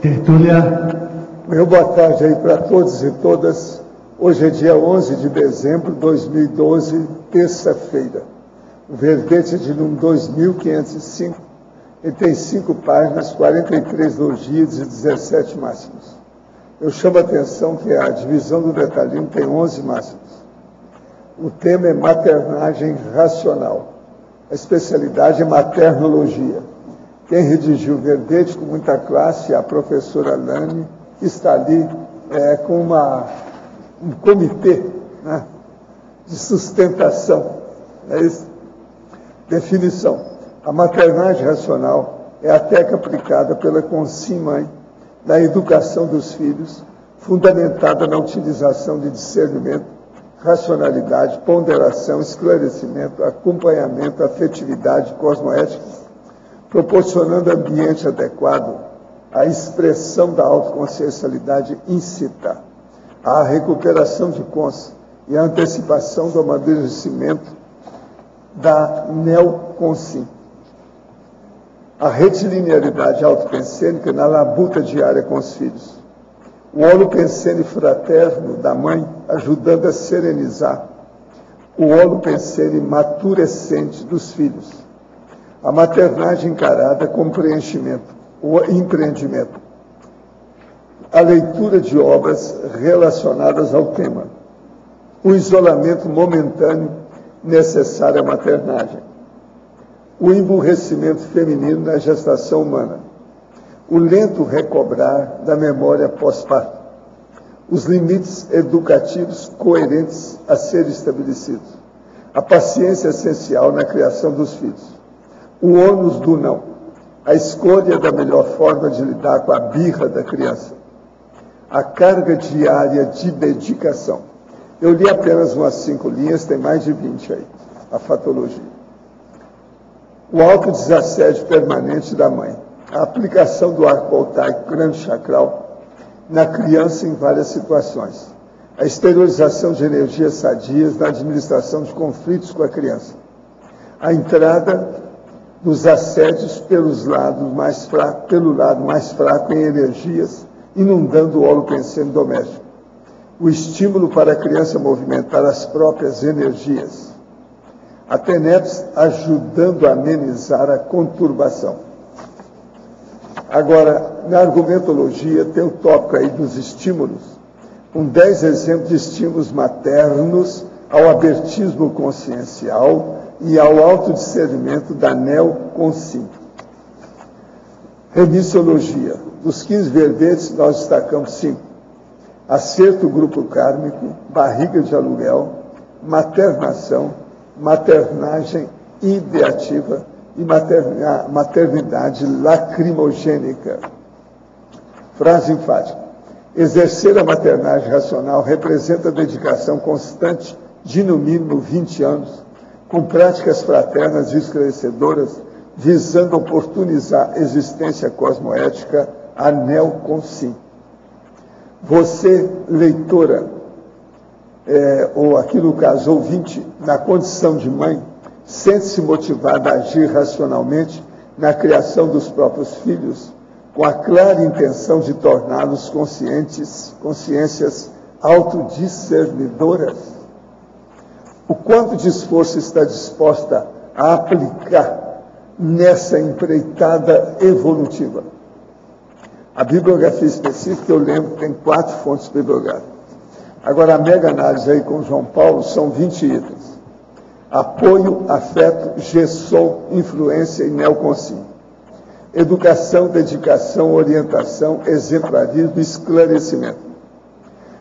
Tertúlia. Meu boa tarde aí para todos e todas. Hoje é dia 11 de dezembro de 2012, terça-feira. O verbete de número 2505. Ele tem 5 páginas, 43 logias e 17 máximos. Eu chamo a atenção que a divisão do detalhinho tem 11 máximos. O tema é maternagem racional. A especialidade é maternologia. Quem redigiu o verbete com muita classe é a professora Lani, que está ali com um comitê, né, de sustentação. É isso? Definição. A maternagem racional é a técnica aplicada pela Consim-Mãe na educação dos filhos, fundamentada na utilização de discernimento, racionalidade, ponderação, esclarecimento, acompanhamento, afetividade, cosmoética, proporcionando ambiente adequado à expressão da autoconsciencialidade incita à recuperação de consciência e à antecipação do amadurecimento da neoconsciência. A retilinearidade autopensênica na labuta diária com os filhos. O holopensene fraterno da mãe ajudando a serenizar o holopensene maturescente dos filhos. A maternagem encarada como preenchimento, o empreendimento. A leitura de obras relacionadas ao tema. O isolamento momentâneo necessário à maternagem. O emburrecimento feminino na gestação humana. O lento recobrar da memória pós-parto. Os limites educativos coerentes a serem estabelecidos. A paciência essencial na criação dos filhos. O ônus do não. A escolha da melhor forma de lidar com a birra da criança. A carga diária de dedicação. Eu li apenas umas 5 linhas, tem mais de 20 aí. A fatologia. O autodesassédio permanente da mãe. A aplicação do arco voltaico grande chacral na criança em várias situações. A exteriorização de energias sadias na administração de conflitos com a criança. A entrada dos assédios pelo lado mais fraco em energias, inundando o holopensene doméstico. O estímulo para a criança movimentar as próprias energias. A TENEPS ajudando a amenizar a conturbação. Agora, na argumentologia, tem o tópico aí dos estímulos, com 10 exemplos de estímulos maternos ao abertismo consciencial e ao autodiscernimento da neoconsciência. Remissiologia. Dos 15 verbetes, nós destacamos 5. Acerto grupo kármico, barriga de aluguel, maternação, maternagem ideativa e maternidade lacrimogênica. Frase enfática. Exercer a maternagem racional representa dedicação constante de no mínimo 20 anos, com práticas fraternas e esclarecedoras, visando oportunizar a existência cosmoética a neoconsciência. Você, leitora, ou aqui no caso, ouvinte, na condição de mãe, sente-se motivada a agir racionalmente na criação dos próprios filhos, com a clara intenção de torná-los consciências autodiscernidoras? O quanto de esforço está disposta a aplicar nessa empreitada evolutiva? A bibliografia específica, eu lembro que tem 4 fontes bibliográficas. Agora, a mega análise aí com João Paulo são 20 itens. Apoio, afeto, gesson, influência e neoconsciência. Educação, dedicação, orientação, exemplarismo, esclarecimento.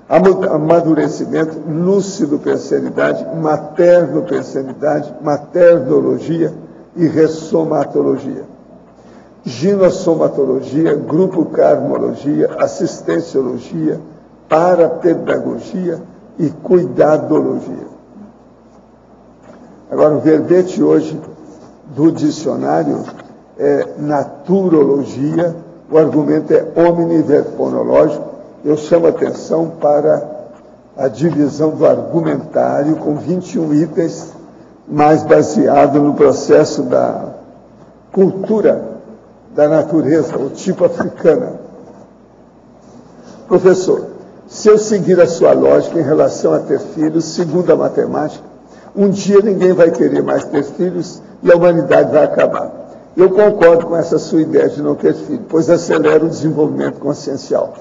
Amadurecimento, lúcido-pensenidade, materno-pensenidade, maternologia e ressomatologia. Ginossomatologia, grupo karmologia, assistenciologia, parapedagogia e cuidadologia. Agora, o verbete hoje do dicionário é naturologia, o argumento é omniverponológico. Eu chamo a atenção para a divisão do argumentário com 21 itens, mais baseado no processo da cultura da natureza, o tipo africana. Professor, se eu seguir a sua lógica em relação a ter filhos, segundo a matemática, um dia ninguém vai querer mais ter filhos e a humanidade vai acabar. Eu concordo com essa sua ideia de não ter filho, pois acelera o desenvolvimento consciencial.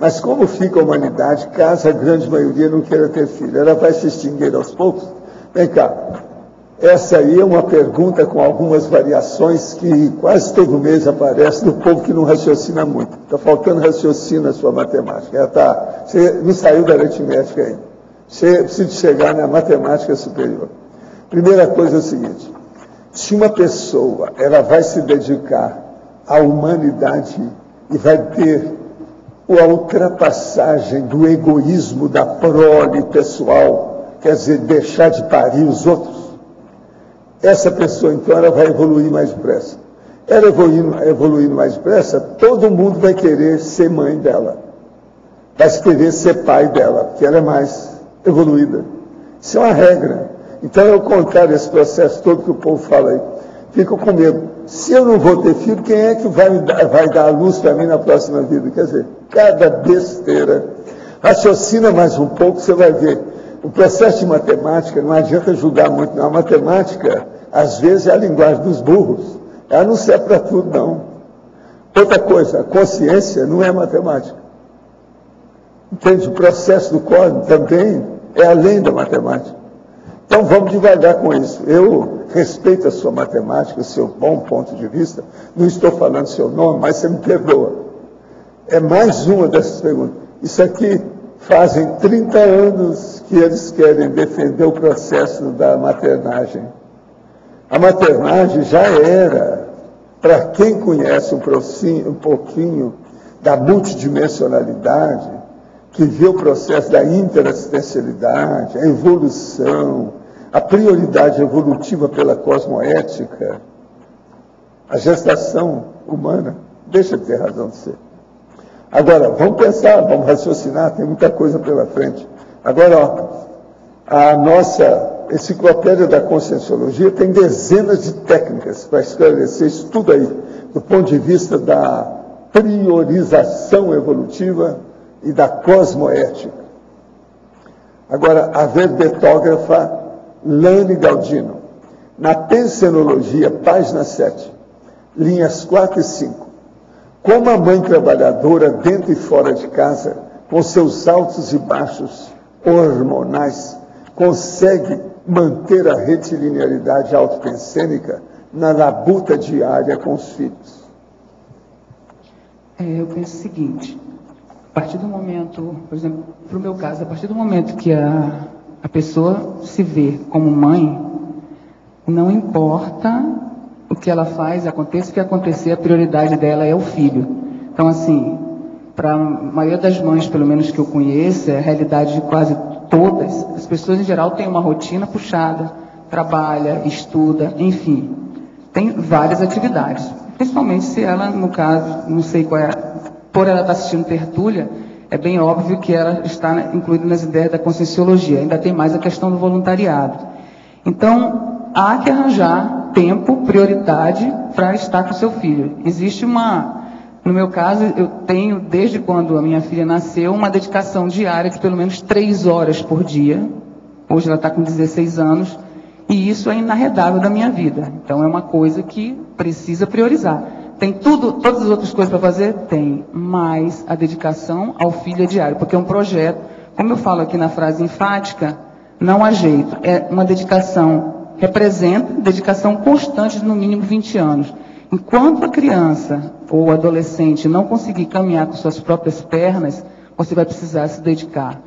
Mas como fica a humanidade caso a grande maioria não queira ter filho? Ela vai se extinguir aos poucos? Vem cá, essa aí é uma pergunta com algumas variações que quase todo mês aparece do povo que não raciocina muito. Está faltando raciocínio na sua matemática. Você não saiu da aritmética ainda. Você precisa chegar na matemática superior. Primeira coisa é o seguinte, se uma pessoa ela vai se dedicar à humanidade e vai ter a ultrapassagem do egoísmo da prole pessoal, quer dizer, deixar de parir os outros, essa pessoa, então, ela vai evoluir mais depressa. Ela evoluindo mais depressa, todo mundo vai querer ser mãe dela. Vai querer ser pai dela, porque ela é mais evoluída. Isso é uma regra. Então, é o contrário desse processo todo que o povo fala aí. Fico com medo. Se eu não vou ter filho, quem é que vai dar a luz para mim na próxima vida? Quer dizer, cada besteira. Raciocina mais um pouco, você vai ver. O processo de matemática, não adianta julgar muito, não. A matemática, às vezes, é a linguagem dos burros. Ela não serve para tudo, não. Outra coisa, a consciência não é matemática. Entende? O processo do código também é além da matemática. Então, vamos devagar com isso. Eu respeito a sua matemática, o seu bom ponto de vista. Não estou falando seu nome, mas você me perdoa. É mais uma dessas perguntas. Isso aqui fazem 30 anos que eles querem defender o processo da maternagem. A maternagem já era, para quem conhece um pouquinho da multidimensionalidade, que vê o processo da interassistencialidade, a evolução, a prioridade evolutiva pela cosmoética, a gestação humana, deixa de ter razão de ser. Agora, vamos pensar, vamos raciocinar, tem muita coisa pela frente. Agora, ó, a nossa enciclopédia da Conscienciologia tem dezenas de técnicas para esclarecer isso tudo aí, do ponto de vista da priorização evolutiva e da cosmoética. Agora, a verbetógrafa Lani Galdino, na Pensenologia, página 7, linhas 4 e 5. Como a mãe trabalhadora, dentro e fora de casa, com seus altos e baixos hormonais, consegue manter a retilinearidade autopensênica na labuta diária com os filhos? Eu penso o seguinte, a partir do momento, por exemplo, para o meu caso, a partir do momento que a pessoa se vê como mãe, não importa o que ela faz, aconteça o que acontecer, a prioridade dela é o filho. Então, assim, para a maioria das mães, pelo menos que eu conheço, é a realidade de quase todas, as pessoas em geral têm uma rotina puxada, trabalha, estuda, enfim, tem várias atividades. Principalmente se ela, no caso, não sei qual é, por ela estar assistindo tertúlia, é bem óbvio que ela está incluída nas ideias da conscienciologia. Ainda tem mais a questão do voluntariado. Então, há que arranjar tempo, prioridade, para estar com seu filho. Existe no meu caso, eu tenho, desde quando a minha filha nasceu, uma dedicação diária de pelo menos 3 horas por dia. Hoje ela está com 16 anos, e isso é inarredável da minha vida. Então, é uma coisa que precisa priorizar. Tem todas as outras coisas para fazer? Tem, mas a dedicação ao filho é diário, porque é um projeto, como eu falo aqui na frase enfática, não há jeito, é uma dedicação, representa dedicação constante de no mínimo 20 anos. Enquanto a criança ou adolescente não conseguir caminhar com suas próprias pernas, você vai precisar se dedicar.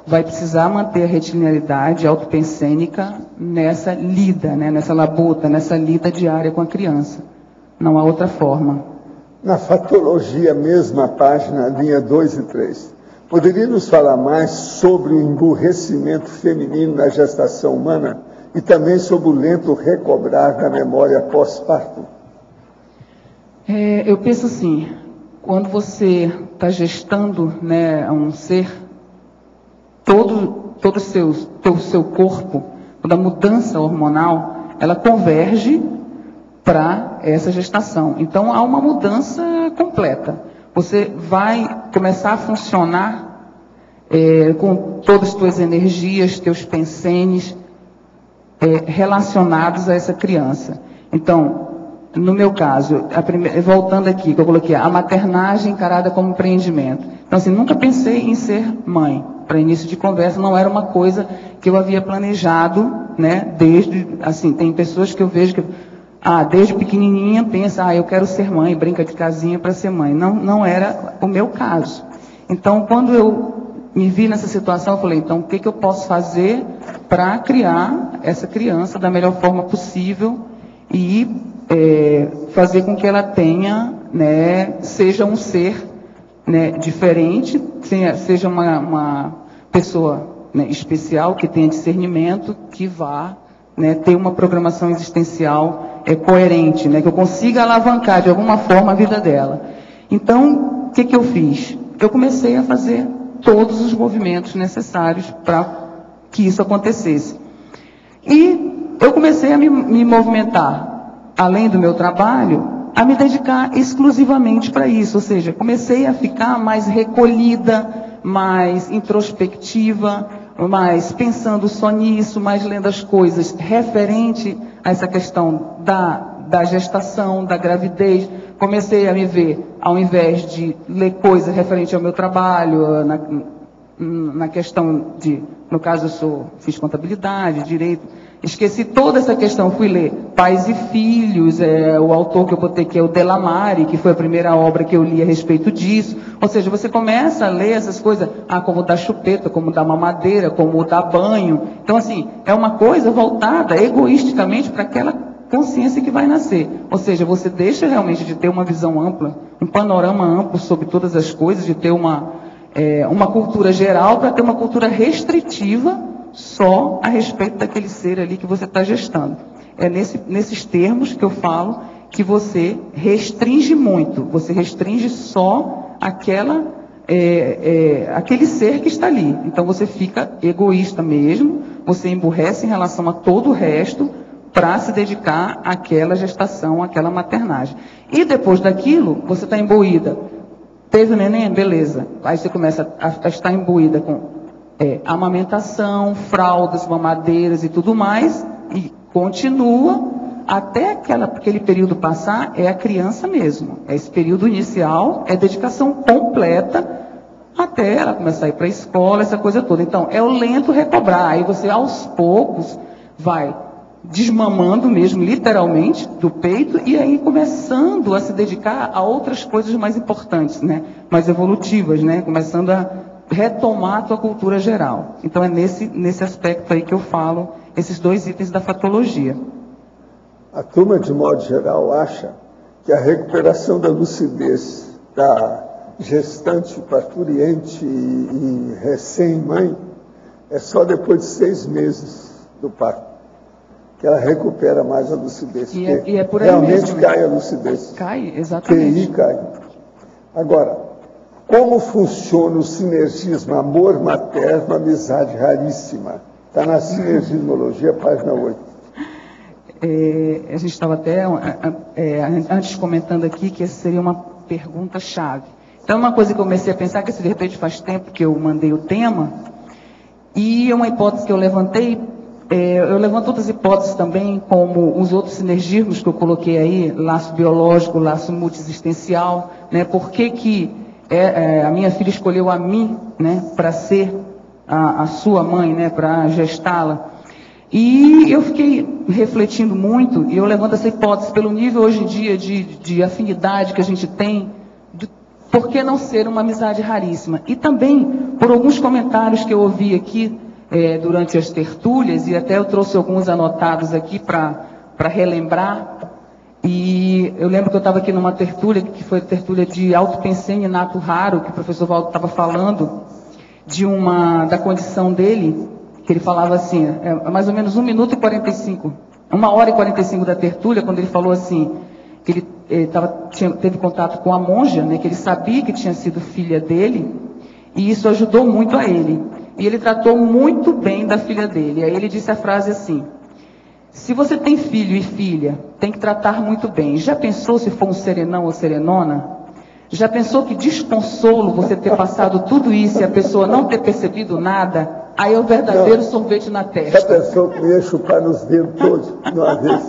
Vai precisar manter a retilinearidade autopensênica nessa lida, né, nessa labuta, nessa lida diária com a criança. Não há outra forma. Na fatologia, mesma página, linha 2 e 3. Poderia nos falar mais sobre o emburrecimento feminino na gestação humana e também sobre o lento recobrar da memória pós-parto? Eu penso assim, quando você está gestando, né, um ser, todo o seu corpo, toda a mudança hormonal, ela converge para essa gestação. Então, há uma mudança completa. você vai começar a funcionar com todas as tuas energias, teus pensenes, relacionados a essa criança. Então, no meu caso, voltando aqui, que eu coloquei a maternagem encarada como empreendimento. Então, assim, nunca pensei em ser mãe. Para início de conversa, não era uma coisa que eu havia planejado, né? Desde, assim, tem pessoas que eu vejo que, desde pequenininha pensa, eu quero ser mãe, brinca de casinha para ser mãe. Não era o meu caso. Então, quando eu me vi nessa situação, eu falei, então, o que eu posso fazer para criar essa criança da melhor forma possível e fazer com que ela tenha, né, seja um ser, né, diferente, seja uma pessoa, né, especial, que tenha discernimento, que vá, né, ter uma programação existencial coerente, né, que eu consiga alavancar de alguma forma a vida dela. Então, o que eu fiz? Eu comecei a fazer todos os movimentos necessários para que isso acontecesse. E eu comecei a me movimentar, além do meu trabalho, a me dedicar exclusivamente para isso. Ou seja, comecei a ficar mais recolhida, mais introspectiva, mais pensando só nisso, mais lendo as coisas referente a essa questão da gestação, da gravidez. Comecei a me ver, ao invés de ler coisas referentes ao meu trabalho, na questão de, no caso fiz contabilidade, direito, esqueci toda essa questão, fui ler Pais e Filhos, o autor que eu botei que é o Delamare, que foi a primeira obra que eu li a respeito disso. Ou seja, você começa a ler essas coisas, como dar chupeta, como dar mamadeira, como dar banho. Então, assim, é uma coisa voltada egoisticamente para aquela consciência que vai nascer. Ou seja, você deixa realmente de ter uma visão ampla, um panorama amplo sobre todas as coisas, de ter uma cultura geral para ter uma cultura restritiva só a respeito daquele ser ali que você está gestando. É nesses termos que eu falo que você restringe muito, você restringe só aquele ser que está ali. Então você fica egoísta mesmo, você emburrece em relação a todo o resto para se dedicar àquela gestação, àquela maternagem. E depois daquilo, você está imbuída. Teve o neném? Beleza. Aí você começa a estar imbuída com amamentação, fraldas, mamadeiras e tudo mais, e continua até aquele período passar, é a criança mesmo. Esse período inicial é dedicação completa até ela começar a ir para a escola, essa coisa toda. Então, é o lento recobrar. Aí você, aos poucos, vai desmamando mesmo, literalmente, do peito, e aí começando a se dedicar a outras coisas mais importantes, né? Mais evolutivas, né? Começando a retomar a tua cultura geral. Então é nesse aspecto aí que eu falo esses dois itens da fatologia. A turma, de modo geral, acha que a recuperação da lucidez da gestante, parturiente e recém-mãe é só depois de 6 meses do parto que ela recupera mais a lucidez. E é por aí realmente mesmo, cai a lucidez. Cai, exatamente. QI cai. Agora, como funciona o sinergismo amor materno, amizade raríssima? Está na Sinergismologia, página 8. A gente estava até antes comentando aqui que essa seria uma pergunta-chave. Então, uma coisa que eu comecei a pensar, que de repente faz tempo que eu mandei o tema, e uma hipótese que eu levantei, eu levanto outras hipóteses também, como os outros sinergismos que eu coloquei aí, laço biológico, laço multiexistencial, né? Por que a minha filha escolheu a mim, né, para ser a sua mãe, né, para gestá-la? E eu fiquei refletindo muito, e eu levanto essa hipótese pelo nível hoje em dia de afinidade que a gente tem, por que não ser uma amizade raríssima? E também por alguns comentários que eu ouvi aqui durante as tertúlias, e até eu trouxe alguns anotados aqui para relembrar. E eu lembro que eu estava aqui numa tertúlia, que foi a tertúlia de autopensene inato raro, que o professor Valdo estava falando, da condição dele, que ele falava assim, mais ou menos 1 minuto e 45, 1 hora e 45 da tertúlia, quando ele falou assim, que ele teve contato com a monja, né, que ele sabia que tinha sido filha dele, e isso ajudou muito a ele. E ele tratou muito bem da filha dele. Aí ele disse a frase assim: se você tem filho e filha, tem que tratar muito bem. Já pensou se for um serenão ou serenona? Já pensou que desconsolo você ter passado tudo isso e a pessoa não ter percebido nada? Aí é o verdadeiro sorvete na testa. Já pensou que ia chupar nos dedos todos de uma vez?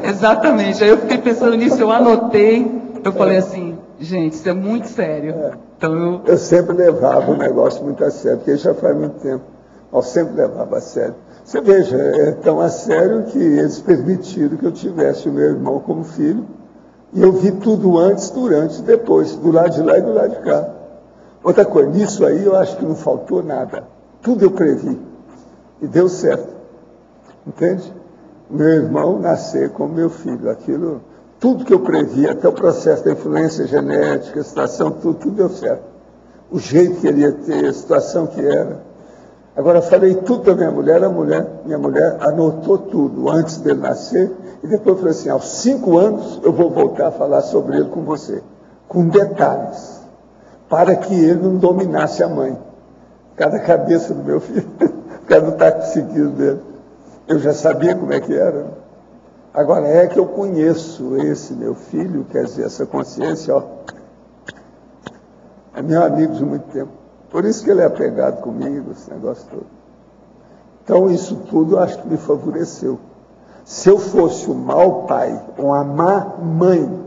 Exatamente. Aí eu fiquei pensando nisso, eu anotei, eu falei assim, gente, isso é muito sério. Então eu sempre levava o negócio muito a sério, porque já faz muito tempo. Eu sempre levava a sério. Você veja, é tão a sério que eles permitiram que eu tivesse o meu irmão como filho, e eu vi tudo antes, durante e depois, do lado de lá e do lado de cá. Outra coisa, nisso aí eu acho que não faltou nada. Tudo eu previ. E deu certo. Entende? Meu irmão nascer como meu filho. Aquilo, tudo que eu previ, até o processo da influência genética, a situação, tudo deu certo. O jeito que ele ia ter, a situação que era. Agora, falei tudo para minha mulher anotou tudo antes dele nascer, e depois falei assim, aos 5 anos eu vou voltar a falar sobre ele com você, com detalhes, para que ele não dominasse a mãe. Cada cabeça do meu filho, cada taco seguido dele. Eu já sabia como é que era. Agora é que eu conheço esse meu filho, quer dizer, essa consciência, ó, é meu amigo de muito tempo. Por isso que ele é apegado comigo, esse negócio todo. Então isso tudo eu acho que me favoreceu. Se eu fosse um mau pai, uma má mãe,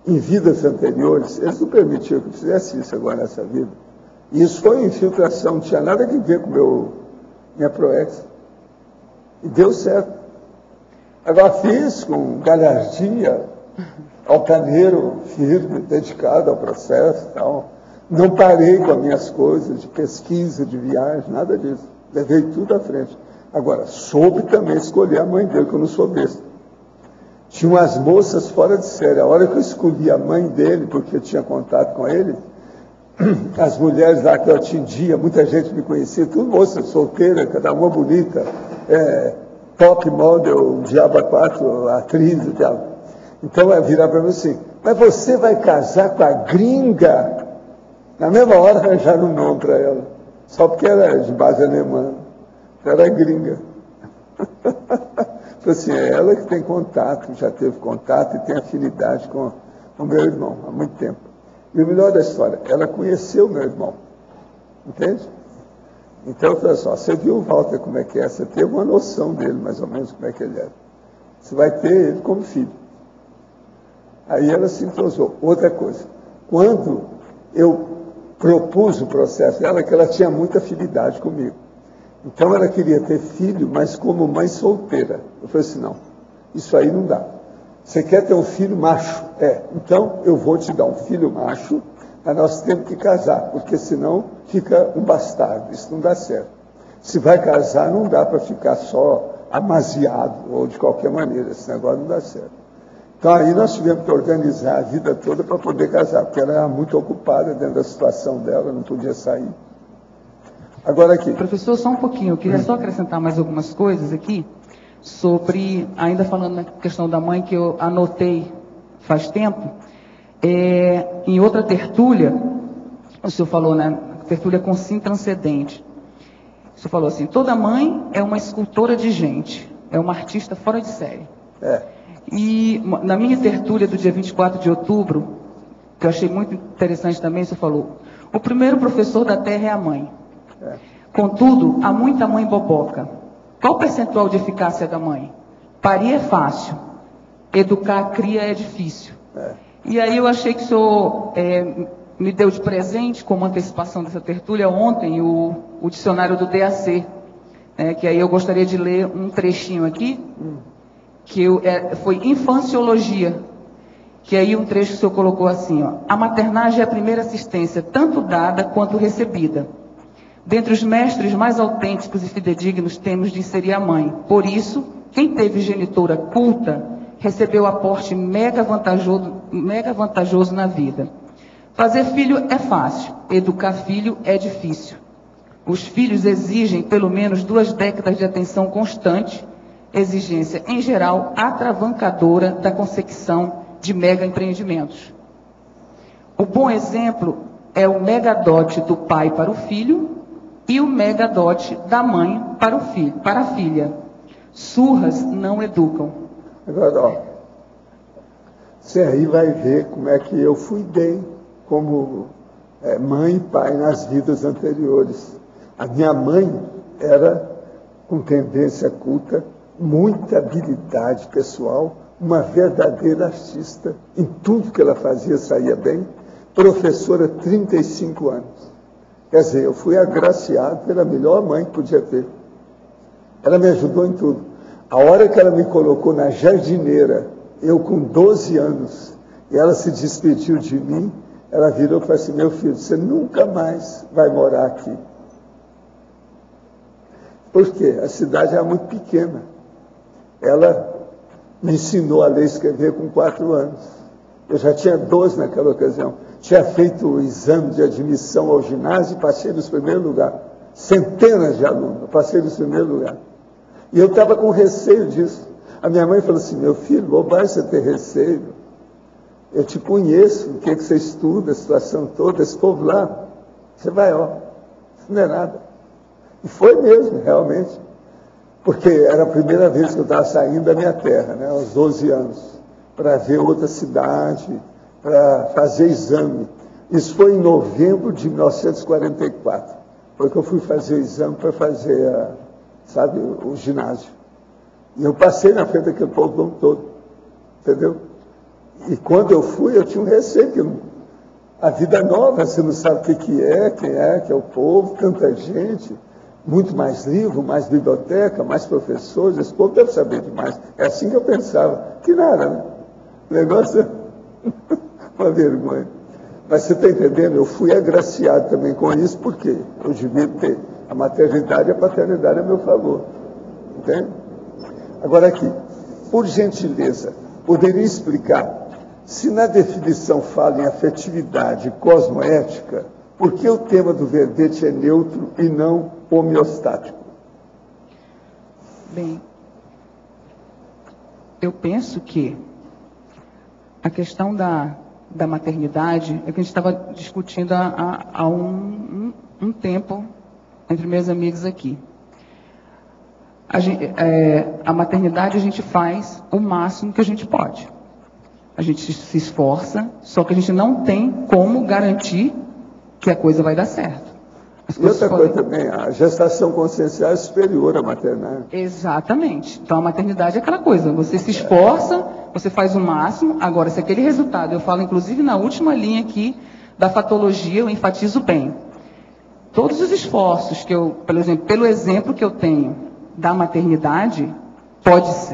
em vidas anteriores, eles não permitiam que eu fizesse isso agora nessa vida. Isso foi infiltração, não tinha nada a ver com minha proex. E deu certo. Agora fiz com galhardia, altaneiro, firme, dedicado ao processo e tal. Não parei com as minhas coisas de pesquisa, de viagem, nada disso. Levei tudo à frente. Agora, soube também escolher a mãe dele, que eu não sou besta. Tinha umas moças fora de série. A hora que eu escolhi a mãe dele, porque eu tinha contato com ele, as mulheres lá que eu atendia, muita gente me conhecia, tudo moça solteira, cada uma bonita, top model, diabo 4, atriz e tal. Então ela virar para mim assim, mas você vai casar com a gringa? Na mesma hora arranjaram um nome para ela, só porque era de base alemã, era gringa. Então assim, é ela que tem contato, já teve contato e tem afinidade com o meu irmão há muito tempo. E o melhor da história, ela conheceu meu irmão, entende? Então eu falei assim, ó, você viu o Walter como é que é, você teve uma noção dele mais ou menos como é que ele era. Você vai ter ele como filho. Aí ela se entrosou. Outra coisa, quando eu propus o processo dela, que ela tinha muita afinidade comigo. Então ela queria ter filho, mas como mãe solteira. Eu falei assim, não, isso aí não dá. Você quer ter um filho macho? Então eu vou te dar um filho macho, mas nós temos que casar, porque senão fica um bastardo, isso não dá certo. Se vai casar, não dá para ficar só amaziado, ou de qualquer maneira, esse negócio não dá certo. Então aí nós tivemos que organizar a vida toda para poder casar, porque ela era muito ocupada dentro da situação dela, não podia sair. Agora aqui. Professor, só um pouquinho, eu queria só acrescentar mais algumas coisas aqui, sobre, ainda falando na questão da mãe, que eu anotei faz tempo, em outra tertúlia, o senhor falou, né, tertúlia com sim transcendente, o senhor falou assim, toda mãe é uma escultora de gente, é uma artista fora de série. E na minha tertúlia do dia 24 de outubro, que eu achei muito interessante também, o senhor falou, o primeiro professor da Terra é a mãe. Contudo, há muita mãe boboca. Qual o percentual de eficácia da mãe? Parir é fácil, educar a cria é difícil. E aí eu achei que o senhor me deu de presente, como antecipação dessa tertúlia, ontem, o dicionário do DAC, que aí eu gostaria de ler um trechinho aqui, que foi infanciologia, que aí um trecho que o senhor colocou assim, ó, a maternagem é a primeira assistência, tanto dada quanto recebida. Dentre os mestres mais autênticos e fidedignos temos de inserir a mãe. Por isso, quem teve genitora culta, recebeu aporte mega vantajoso na vida. Fazer filho é fácil, educar filho é difícil. Os filhos exigem pelo menos 2 décadas de atenção constante, exigência, em geral, atravancadora da consecução de mega empreendimentos. O bom exemplo é o megadote do pai para o filho e o megadote da mãe para o filho, para a filha. Surras não educam. Agora, ó, você aí vai ver como é que eu fui bem como mãe e pai nas vidas anteriores. A minha mãe era com tendência culta, muita habilidade pessoal, uma verdadeira artista. Em tudo que ela fazia saía bem. Professora, 35 anos. Quer dizer, eu fui agraciado pela melhor mãe que podia ter. Ela me ajudou em tudo. A hora que ela me colocou na jardineira, eu com 12 anos, e ela se despediu de mim, ela virou e falou assim: meu filho, você nunca mais vai morar aqui. Por quê? A cidade era muito pequena. Ela me ensinou a ler e escrever com 4 anos. Eu já tinha 12 naquela ocasião. Tinha feito o exame de admissão ao ginásio e passei nos primeiros lugares. Centenas de alunos, eu passei nos primeiros lugares. E eu estava com receio disso. A minha mãe falou assim: meu filho, bobagem você ter receio. Eu te conheço, o que é que você estuda, a situação toda, esse povo lá. Você vai, ó, isso não é nada. E foi mesmo, realmente. Porque era a primeira vez que eu estava saindo da minha terra, né, aos 12 anos, para ver outra cidade, para fazer exame. Isso foi em novembro de 1944. Foi que eu fui fazer o exame para fazer, o ginásio. E eu passei na frente daquele povo todo, entendeu? E quando eu fui, eu tinha um receio, que a vida nova, você não sabe o que é, quem é, que é o povo, tanta gente, muito mais livro, mais biblioteca, mais professores, esse povo deve saber demais. É assim que eu pensava. Que nada, né? O negócio é uma vergonha. Mas você está entendendo? Eu fui agraciado também com isso, porque eu devia ter a maternidade e a paternidade a meu favor. Entende? Agora aqui, por gentileza, poderia explicar, se na definição fala em afetividade cosmoética, por que o tema do verbete é neutro e não homeostático? Bem, eu penso que a questão da maternidade é que a gente estava discutindo há um tempo entre meus amigos aqui. A maternidade a gente faz o máximo que a gente pode. A gente se esforça, só que a gente não tem como garantir que a coisa vai dar certo. E outra coisa também, a gestação consciencial é superior à maternidade. Exatamente. Então a maternidade é aquela coisa, você se esforça, você faz o máximo. Agora, se aquele resultado, eu falo inclusive na última linha aqui da fatologia, eu enfatizo bem. Todos os esforços que eu, pelo exemplo que eu tenho da maternidade,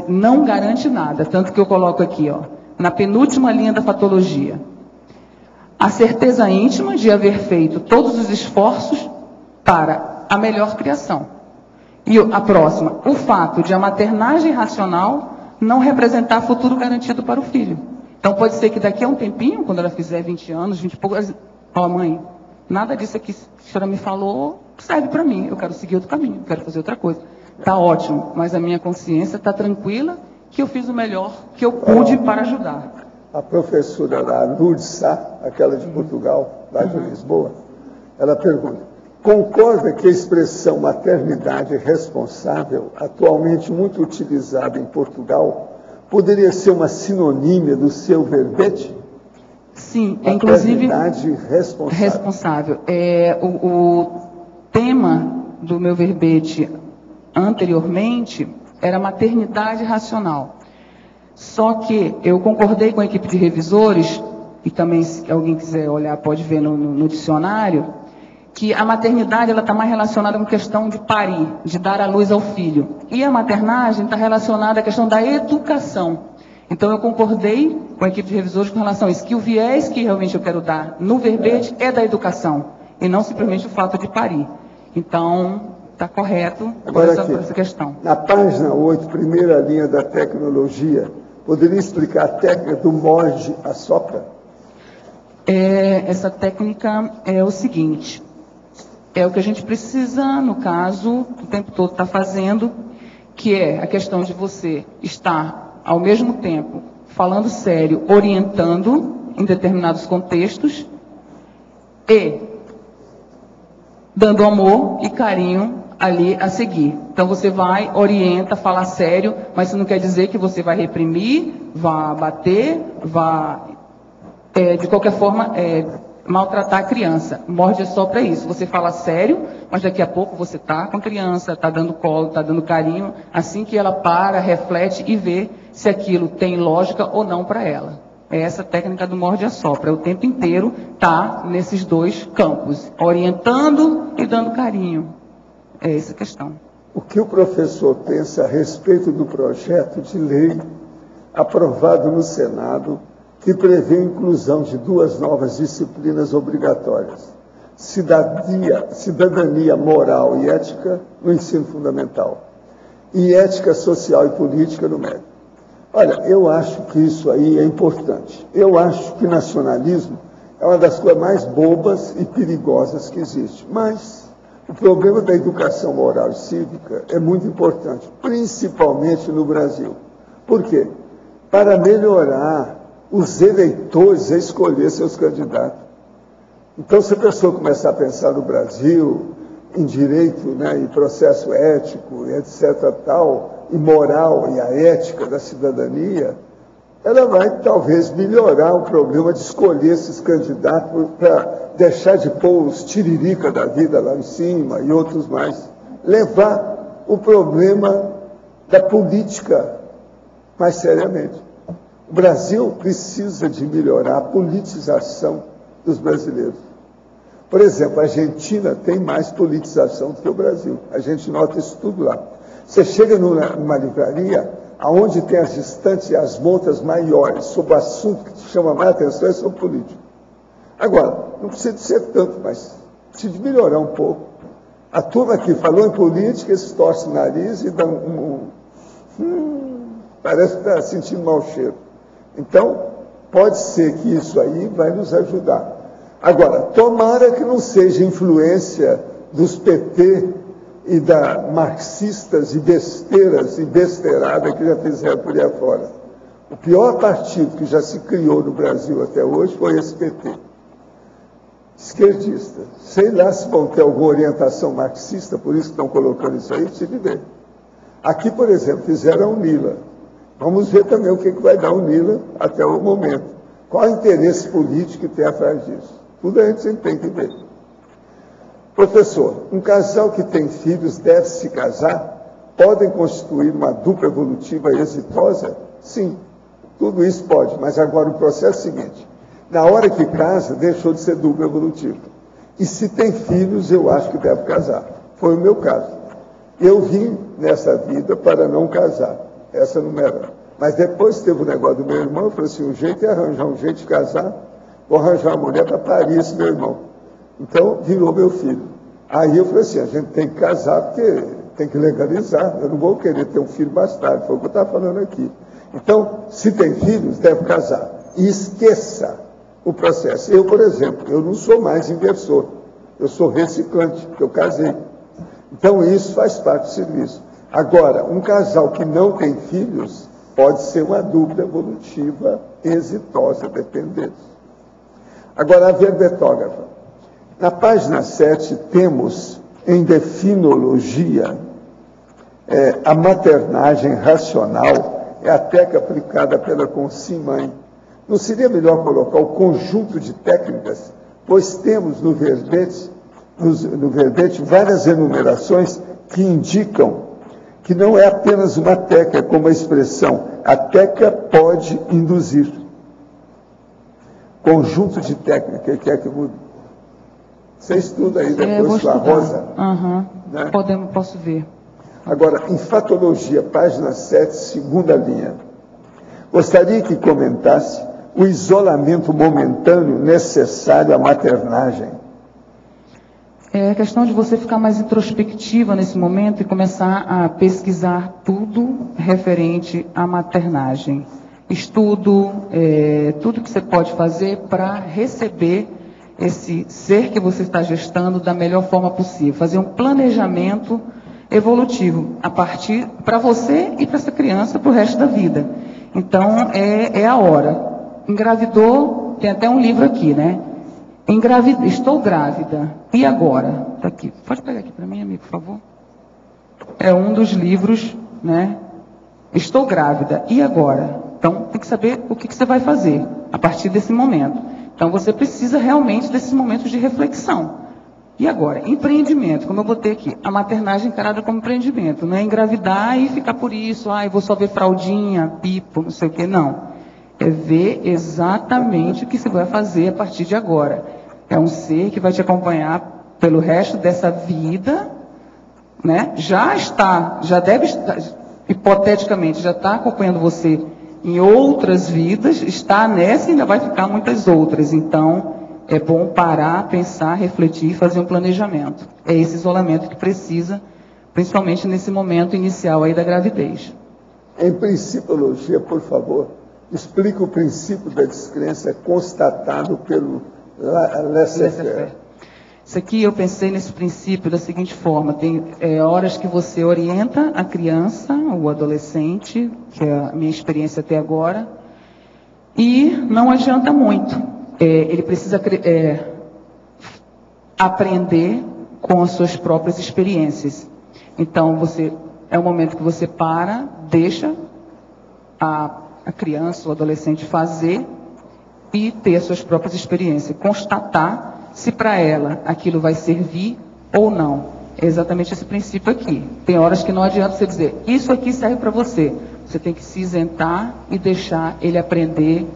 não garante nada. Tanto que eu coloco aqui, ó, na penúltima linha da patologia, a certeza íntima de haver feito todos os esforços para a melhor criação. E a próxima, o fato de a maternagem racional não representar futuro garantido para o filho. Então pode ser que daqui a um tempinho, quando ela fizer 20 anos, 20 e poucos, ó, mãe, nada disso aqui que a senhora me falou serve para mim, eu quero seguir outro caminho, eu quero fazer outra coisa. Está ótimo, mas a minha consciência está tranquila que eu fiz o melhor que eu pude para ajudar. A professora lá, Lourdes Sá, aquela de Portugal, lá de Lisboa, ela pergunta: concorda que a expressão maternidade responsável, atualmente muito utilizada em Portugal, poderia ser uma sinonímia do seu verbete? Sim, inclusive maternidade responsável. O tema do meu verbete anteriormente era maternidade racional. Só que eu concordei com a equipe de revisores, e também se alguém quiser olhar pode ver no dicionário, que a maternidade ela está mais relacionada com a questão de parir, de dar à luz ao filho. E a maternagem está relacionada à questão da educação. Então eu concordei com a equipe de revisores com relação a isso, que o viés que realmente eu quero dar no verbete é da educação, e não simplesmente o fato de parir. Então, está correto por essa questão. Na página 8, primeira linha da tecnologia, poderia explicar a técnica do morde-assopra? Essa técnica é o seguinte, é o que a gente precisa, no caso, o tempo todo está fazendo, que é a questão de você estar, ao mesmo tempo, falando sério, orientando em determinados contextos e dando amor e carinho ali a seguir. Então você vai, orienta, fala sério, mas isso não quer dizer que você vai reprimir, vai bater, vai, de qualquer forma, maltratar a criança. Morde só para isso. Você fala sério, mas daqui a pouco você está com a criança, está dando colo, está dando carinho, assim que ela para, reflete e vê se aquilo tem lógica ou não para ela. É essa técnica do morde e assopra. O tempo inteiro está nesses dois campos, orientando e dando carinho. É essa a questão. O que o professor pensa a respeito do projeto de lei aprovado no Senado, que prevê a inclusão de 2 novas disciplinas obrigatórias: cidadania moral e ética no ensino fundamental e ética social e política no médio. Olha, eu acho que isso aí é importante. Eu acho que nacionalismo é uma das coisas mais bobas e perigosas que existe. Mas o problema da educação moral e cívica é muito importante, principalmente no Brasil. Por quê? Para melhorar os eleitores a escolher seus candidatos. Então, se a pessoa começar a pensar no Brasil, em direito, né, em processo ético, etc., tal, e moral e a ética da cidadania, ela vai talvez melhorar o problema de escolher esses candidatos para deixar de pôr os tiririca da vida lá em cima e outros mais. Levar o problema da política mais seriamente. O Brasil precisa de melhorar a politização dos brasileiros. Por exemplo, a Argentina tem mais politização do que o Brasil. A gente nota isso tudo lá. Você chega numa livraria, aonde tem as estantes e as montas maiores sobre o assunto que te chama mais atenção é sobre política. Agora, não precisa de ser tanto, mas precisa de melhorar um pouco. A turma que falou em política, eles torcem o nariz e dão parece que está sentindo mau cheiro. Então, pode ser que isso aí vai nos ajudar. Agora, tomara que não seja influência dos PT e da marxistas e besteiras e besteirada que já fizeram por aí afora. O pior partido que já se criou no Brasil até hoje foi esse PT. Esquerdista. Sei lá se vão ter alguma orientação marxista, por isso que estão colocando isso aí, precisa de ver. Aqui, por exemplo, fizeram a UNILA. Vamos ver também o que vai dar a UNILA até o momento. Qual o interesse político que tem atrás disso? Tudo a gente sempre tem que ver. Professor, um casal que tem filhos deve se casar? Podem constituir uma dupla evolutiva exitosa? Sim, tudo isso pode, mas agora o processo é o seguinte: na hora que casa, deixou de ser dupla evolutiva. E se tem filhos, eu acho que deve casar. Foi o meu caso. Eu vim nessa vida para não casar. Essa não era. Mas depois teve o negócio do meu irmão, eu falei assim, o jeito é arranjar um jeito de casar, vou arranjar uma mulher para parir esse meu irmão. Então, virou meu filho. Aí eu falei assim, a gente tem que casar porque tem que legalizar. Eu não vou querer ter um filho bastardo, foi o que eu estava falando aqui. Então, se tem filhos, deve casar. E esqueça o processo. Eu, por exemplo, eu não sou mais inversor. Eu sou reciclante, porque eu casei. Então, isso faz parte do serviço. Agora, um casal que não tem filhos pode ser uma dupla evolutiva exitosa, dependendo. Agora, a verbetógrafa. Na página 7, temos, em definologia, a maternagem racional é a técnica aplicada pela Consim-Mãe. Não seria melhor colocar o conjunto de técnicas, pois temos no verbete várias enumerações que indicam que não é apenas uma técnica, como a expressão, a técnica pode induzir. Conjunto de técnica, que é que muda? Você estuda aí depois com a Rosa. Uhum. Né? Posso ver. Agora, em fatologia, página 7, segunda linha. Gostaria que comentasse o isolamento momentâneo necessário à maternagem. É a questão de você ficar mais introspectiva nesse momento e começar a pesquisar tudo referente à maternagem. Estudo, tudo que você pode fazer para receber esse ser que você está gestando da melhor forma possível. Fazer um planejamento evolutivo a partir para você e para essa criança para o resto da vida. Então, é a hora. Engravidou, tem até um livro aqui, né? Estou grávida. E agora? Está aqui. Pode pegar aqui para mim, amigo, por favor? É um dos livros, né? Estou grávida. E agora? Então, tem que saber o que você vai fazer a partir desse momento. Então você precisa realmente desses momentos de reflexão. E agora, empreendimento, como eu botei aqui, a maternagem encarada como empreendimento, não é engravidar e ficar por isso, eu vou só ver fraldinha, pipo, não sei o quê, não. É ver exatamente o que você vai fazer a partir de agora. É um ser que vai te acompanhar pelo resto dessa vida, né? Já deve estar, hipoteticamente, já está acompanhando você em outras vidas, está nessa e ainda vai ficar muitas outras. Então, é bom parar, pensar, refletir e fazer um planejamento. É esse isolamento que precisa, principalmente nesse momento inicial aí da gravidez. Em principiologia, por favor, explique o princípio da descrença constatado pelo laissez-faire. Isso aqui eu pensei nesse princípio da seguinte forma: tem horas que você orienta a criança, o adolescente, que é a minha experiência até agora, e não adianta muito. Ele precisa aprender com as suas próprias experiências. Então, é o momento que você deixa a criança, o adolescente fazer e ter as suas próprias experiências, constatar se para ela aquilo vai servir ou não. É exatamente esse princípio aqui. Tem horas que não adianta você dizer, isso aqui serve para você. Você tem que se isentar e deixar ele aprender,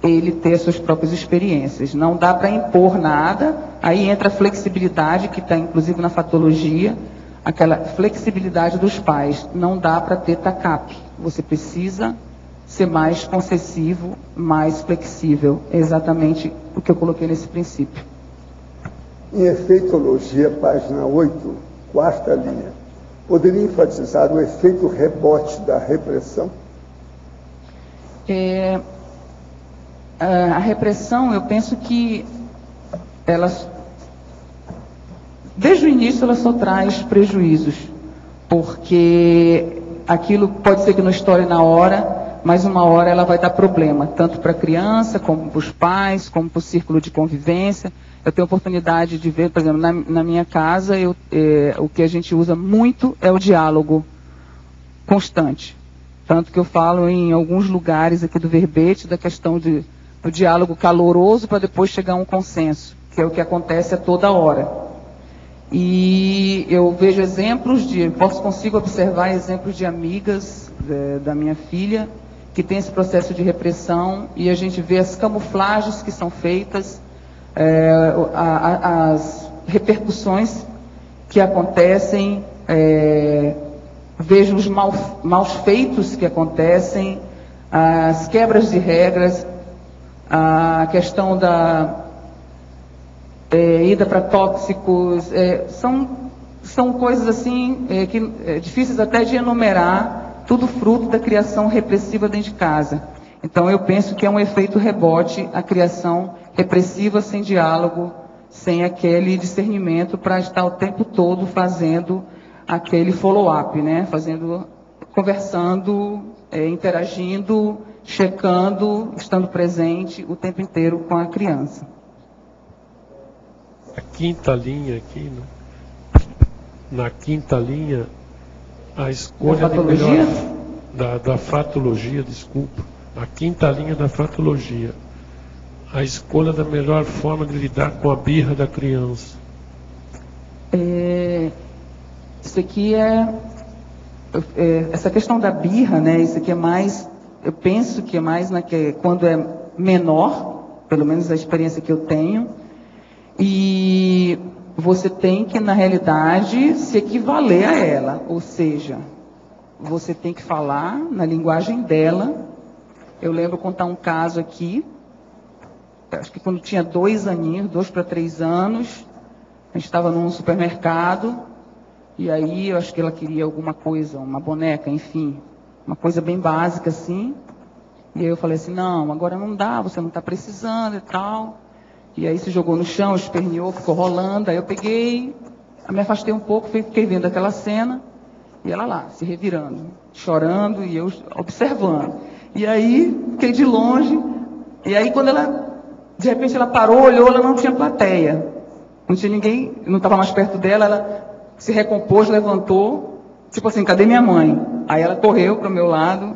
ele ter as suas próprias experiências. Não dá para impor nada. Aí entra a flexibilidade, que está inclusive na fatologia, aquela flexibilidade dos pais. Não dá para ter TACAP. Você precisa ser mais concessivo, mais flexível. É exatamente o que eu coloquei nesse princípio. Em efeitologia, página 8, quarta linha, poderia enfatizar o efeito rebote da repressão? A repressão, eu penso que desde o início ela só traz prejuízos, porque aquilo pode ser que não estoure na hora, mas uma hora ela vai dar problema, tanto para a criança, como para os pais, como para o círculo de convivência. Eu tenho oportunidade de ver, por exemplo, na minha casa, o que a gente usa muito é o diálogo constante. Tanto que eu falo em alguns lugares aqui do verbete da questão do diálogo caloroso para depois chegar a um consenso, que é o que acontece a toda hora. E eu vejo consigo observar exemplos de amigas da minha filha que tem esse processo de repressão, e a gente vê as camuflagens que são feitas, as repercussões que acontecem, vejo os maus feitos que acontecem, as quebras de regras, a questão da ida para tóxicos, são coisas assim que difíceis até de enumerar, tudo fruto da criação repressiva dentro de casa. Então eu penso que é um efeito rebote a criação repressiva sem diálogo, sem aquele discernimento para estar o tempo todo fazendo aquele follow-up, né? Conversando, interagindo, checando, estando presente o tempo inteiro com a criança. A quinta linha aqui, né? Na quinta linha, a escolha de melhor da fratologia, desculpa. A quinta linha da fratologia. A escolha da melhor forma de lidar com a birra da criança. Isso aqui essa questão da birra, né? Isso aqui é mais, eu penso que é mais quando é menor, pelo menos a experiência que eu tenho, e você tem que, na realidade, se equivaler a ela, ou seja, você tem que falar na linguagem dela. Eu lembro contar um caso aqui, acho que quando tinha 2 para 3 anos, a gente estava num supermercado, e aí eu acho que ela queria alguma coisa, uma boneca, enfim, uma coisa bem básica assim, e aí eu falei assim, não, agora não dá, você não está precisando e tal, e aí se jogou no chão, esperneou, ficou rolando, aí eu peguei, me afastei um pouco, fiquei vendo aquela cena, e ela lá, se revirando, chorando, e eu observando. E aí, fiquei de longe, e aí quando de repente ela parou, olhou, ela não tinha plateia. Não tinha ninguém, não estava mais perto dela, ela se recompôs, levantou, tipo assim, cadê minha mãe? Aí ela correu para o meu lado,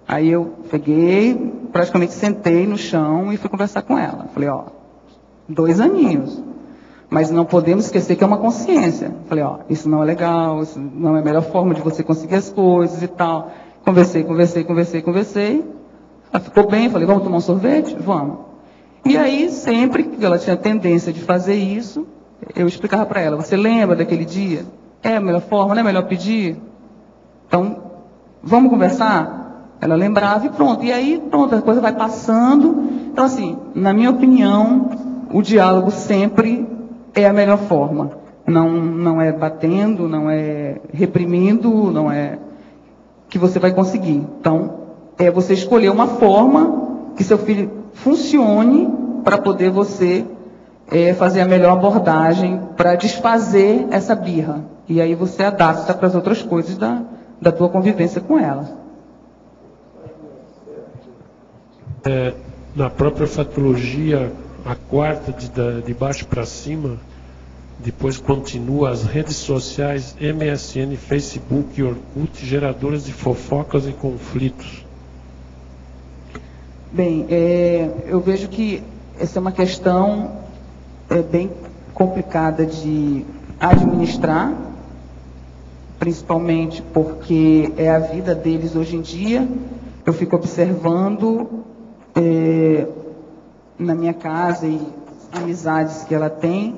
aí eu peguei, praticamente sentei no chão e fui conversar com ela. Falei, ó, 2 aninhos. Mas não podemos esquecer que é uma consciência. Falei, ó, isso não é legal, isso não é a melhor forma de você conseguir as coisas e tal. Conversei. Ela ficou bem, falei, vamos tomar um sorvete? Vamos. E aí, sempre que ela tinha tendência de fazer isso, eu explicava para ela, você lembra daquele dia? É a melhor forma, não é melhor pedir? Então, vamos conversar? Ela lembrava e pronto. E aí, pronto, a coisa vai passando. Então, assim, na minha opinião, o diálogo sempre é a melhor forma. Não é batendo, não é reprimindo, não é que você vai conseguir. Então, é você escolher uma forma que seu filho funcione para poder você fazer a melhor abordagem para desfazer essa birra. E aí você adapta para as outras coisas da tua convivência com ela. Na própria fatologia, a quarta de baixo para cima, depois continua as redes sociais, MSN, Facebook e Orkut, geradoras de fofocas e conflitos. Bem, eu vejo que essa é uma questão bem complicada de administrar, principalmente porque é a vida deles hoje em dia. Eu fico observando na minha casa e amizades que ela tem.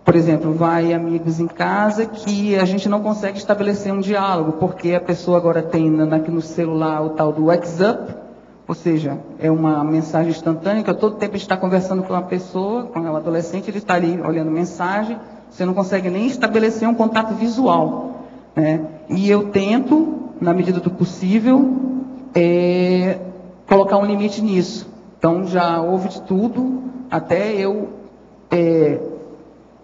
Por exemplo, vai amigos em casa que a gente não consegue estabelecer um diálogo, porque a pessoa agora tem aqui no celular o tal do WhatsApp, ou seja, é uma mensagem instantânea, que a todo tempo a gente está conversando com uma pessoa, com um adolescente, ele está ali olhando mensagem, você não consegue nem estabelecer um contato visual, né? E eu tento, na medida do possível, colocar um limite nisso. Então, já houve de tudo, até eu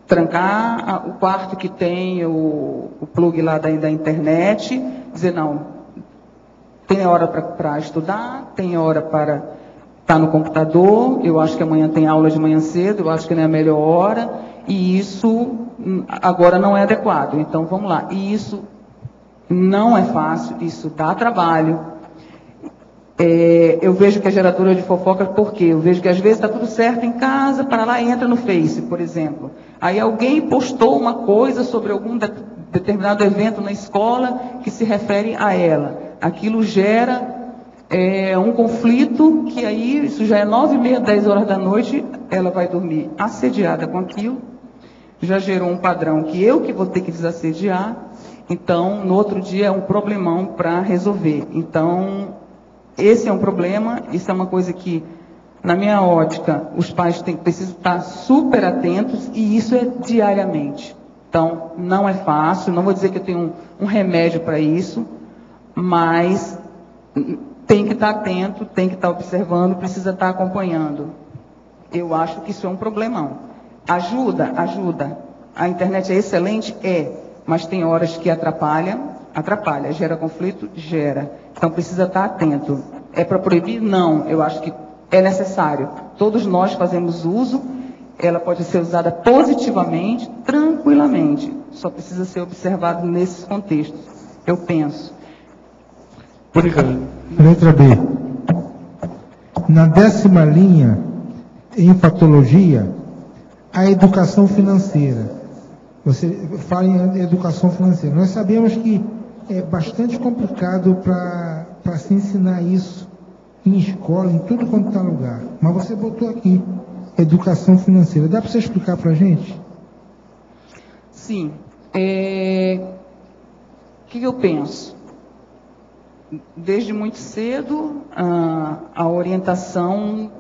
trancar o quarto que tem o plug lá da internet, dizer, não, tem hora para estudar, tem hora para estar no computador, eu acho que amanhã tem aula de manhã cedo, eu acho que não é a melhor hora, e isso agora não é adequado. Então, vamos lá. E isso não é fácil, isso dá trabalho. Eu vejo que é geradora de fofoca, porque eu vejo que às vezes está tudo certo em casa, para lá e entra no Face, por exemplo. Aí alguém postou uma coisa sobre algum determinado evento na escola que se refere a ela. Aquilo gera um conflito, que aí, isso já é 9h30, 10 horas da noite, ela vai dormir assediada com aquilo, já gerou um padrão que vou ter que desassediar, então, no outro dia é um problemão para resolver. Então, esse é um problema, isso é uma coisa que, na minha ótica, os pais precisam estar super atentos, e isso é diariamente. Então, não é fácil, não vou dizer que eu tenho um remédio para isso, mas tem que estar atento, tem que estar observando, precisa estar acompanhando. Eu acho que isso é um problemão. Ajuda. A internet é excelente? Mas tem horas que atrapalha, gera conflito, gera. Então precisa estar atento. É para proibir? Não, eu acho que é necessário. Todos nós fazemos uso, ela pode ser usada positivamente, tranquilamente. Só precisa ser observado nesses contextos, eu penso. Letra B. Na 10ª linha, em patologia, a educação financeira. Você fala em educação financeira. Nós sabemos que é bastante complicado para se ensinar isso em escola, em tudo quanto está lugar. Mas você botou aqui, educação financeira. Dá para você explicar para a gente? Sim. O que eu penso? Desde muito cedo, a orientação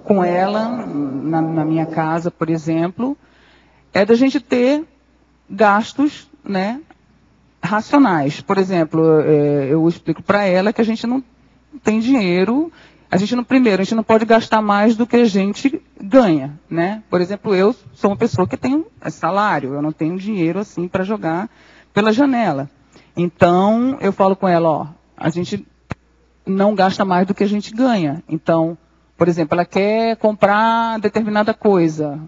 com ela, na minha casa, por exemplo, é da gente ter gastos, né, racionais. Por exemplo, eu explico para ela que a gente não tem dinheiro, a gente não pode gastar mais do que a gente ganha, né? Por exemplo, eu sou uma pessoa que tem salário, eu não tenho dinheiro assim para jogar pela janela. Então, eu falo com ela, ó, a gente não gasta mais do que a gente ganha. Então, por exemplo, ela quer comprar determinada coisa.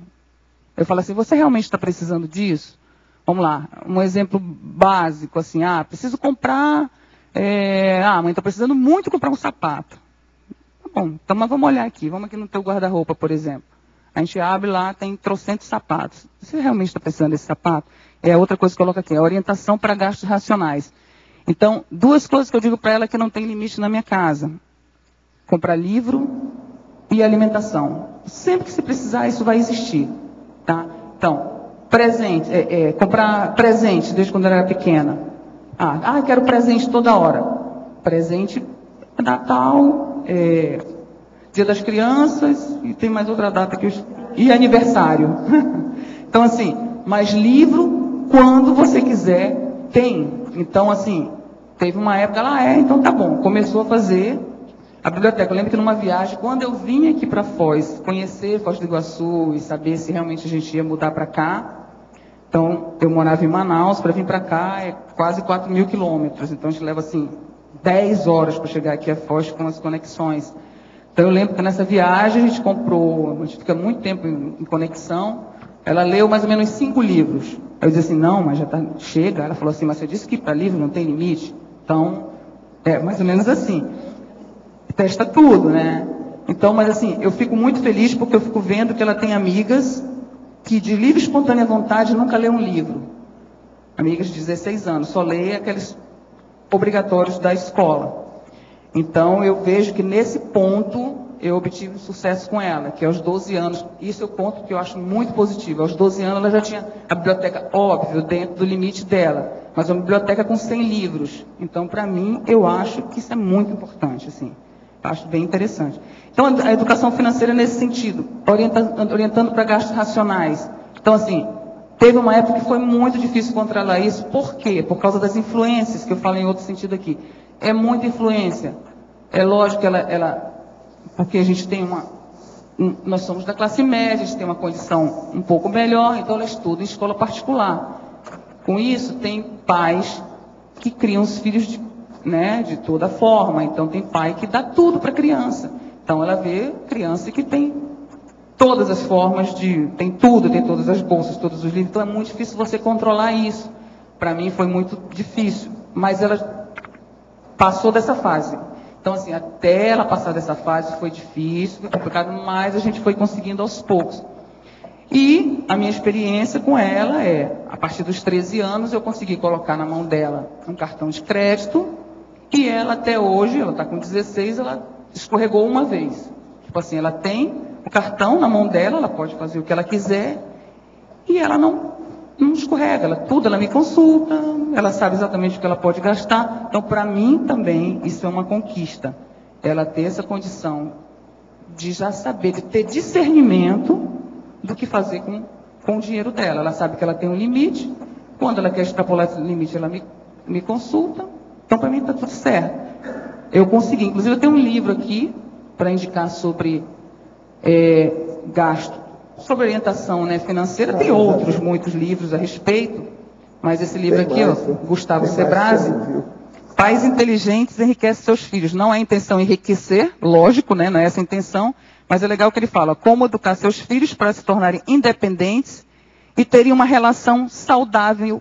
Eu falo assim, você realmente está precisando disso? Vamos lá, um exemplo básico, assim, preciso comprar, mãe, estou precisando muito comprar um sapato. Tá bom, então mas vamos olhar aqui. Vamos aqui no teu guarda-roupa, por exemplo. A gente abre lá, tem trocentos sapatos. Você realmente está precisando desse sapato? É outra coisa que coloca aqui, a orientação para gastos racionais. Então, duas coisas que eu digo para ela que não tem limite na minha casa. Comprar livro e alimentação. Sempre que você precisar, isso vai existir. Tá? Então, presente, comprar presente desde quando eu era pequena. Quero presente toda hora. Presente, Natal, Dia das Crianças, e tem mais outra data que e aniversário. Então, assim, mas livro, quando você quiser, tem. Então, assim, teve uma época, então tá bom. Começou a fazer a biblioteca. Eu lembro que numa viagem, quando eu vim aqui para Foz, conhecer Foz do Iguaçu e saber se realmente a gente ia mudar para cá, então, eu morava em Manaus, para vir para cá é quase 4.000 quilômetros. Então, a gente leva, assim, 10 horas para chegar aqui a Foz com as conexões. Então, eu lembro que nessa viagem a gente comprou, a gente fica muito tempo em conexão, ela leu mais ou menos 5 livros. Eu disse assim, não, mas já chega. Ela falou assim, mas você disse que para livro não tem limite? Então, mais ou menos assim. Testa tudo, né? Então, mas assim, eu fico muito feliz porque eu fico vendo que ela tem amigas que de livre e espontânea vontade nunca lê um livro. Amigas de 16 anos, só lê aqueles obrigatórios da escola. Então, eu vejo que nesse ponto eu obtive sucesso com ela, que aos 12 anos, isso é o ponto que eu acho muito positivo. Aos 12 anos ela já tinha a biblioteca, óbvio, dentro do limite dela, mas uma biblioteca com 100 livros. Então, para mim, eu acho que isso é muito importante, assim. Acho bem interessante. Então, a educação financeira nesse sentido, orientando para gastos racionais. Então, assim, teve uma época que foi muito difícil controlar isso. Por quê? Por causa das influências, que eu falo em outro sentido aqui. É muita influência. É lógico que porque a gente tem nós somos da classe média, a gente tem uma condição um pouco melhor, então ela estuda em escola particular. Com isso, tem pais que criam os filhos de toda forma. Então, tem pai que dá tudo para a criança. Então, ela vê criança que tem todas as formas tem tudo, tem todas as bolsas, todos os livros. Então, é muito difícil você controlar isso. Para mim, foi muito difícil. Mas ela passou dessa fase. Então, assim, até ela passar dessa fase foi difícil, foi complicado, mas a gente foi conseguindo aos poucos. E a minha experiência com ela a partir dos 13 anos, eu consegui colocar na mão dela um cartão de crédito, e ela até hoje, ela está com 16, ela escorregou uma vez. Tipo assim, ela tem o cartão na mão dela, ela pode fazer o que ela quiser, e ela não escorrega, ela me consulta, ela sabe exatamente o que ela pode gastar. Então, para mim também, isso é uma conquista. Ela ter essa condição de já saber, de ter discernimento do que fazer com o dinheiro dela. Ela sabe que ela tem um limite, quando ela quer extrapolar esse limite, ela me consulta. Então, para mim, está tudo certo. Eu consegui, inclusive, eu tenho um livro aqui para indicar sobre gasto. Sobre orientação financeira, tem muitos livros a respeito, mas esse livro aqui, Gustavo Sebrasi, Pais Inteligentes Enriquecem Seus Filhos. Não é a intenção enriquecer, lógico, não é essa a intenção, mas é legal que ele fala como educar seus filhos para se tornarem independentes e terem uma relação saudável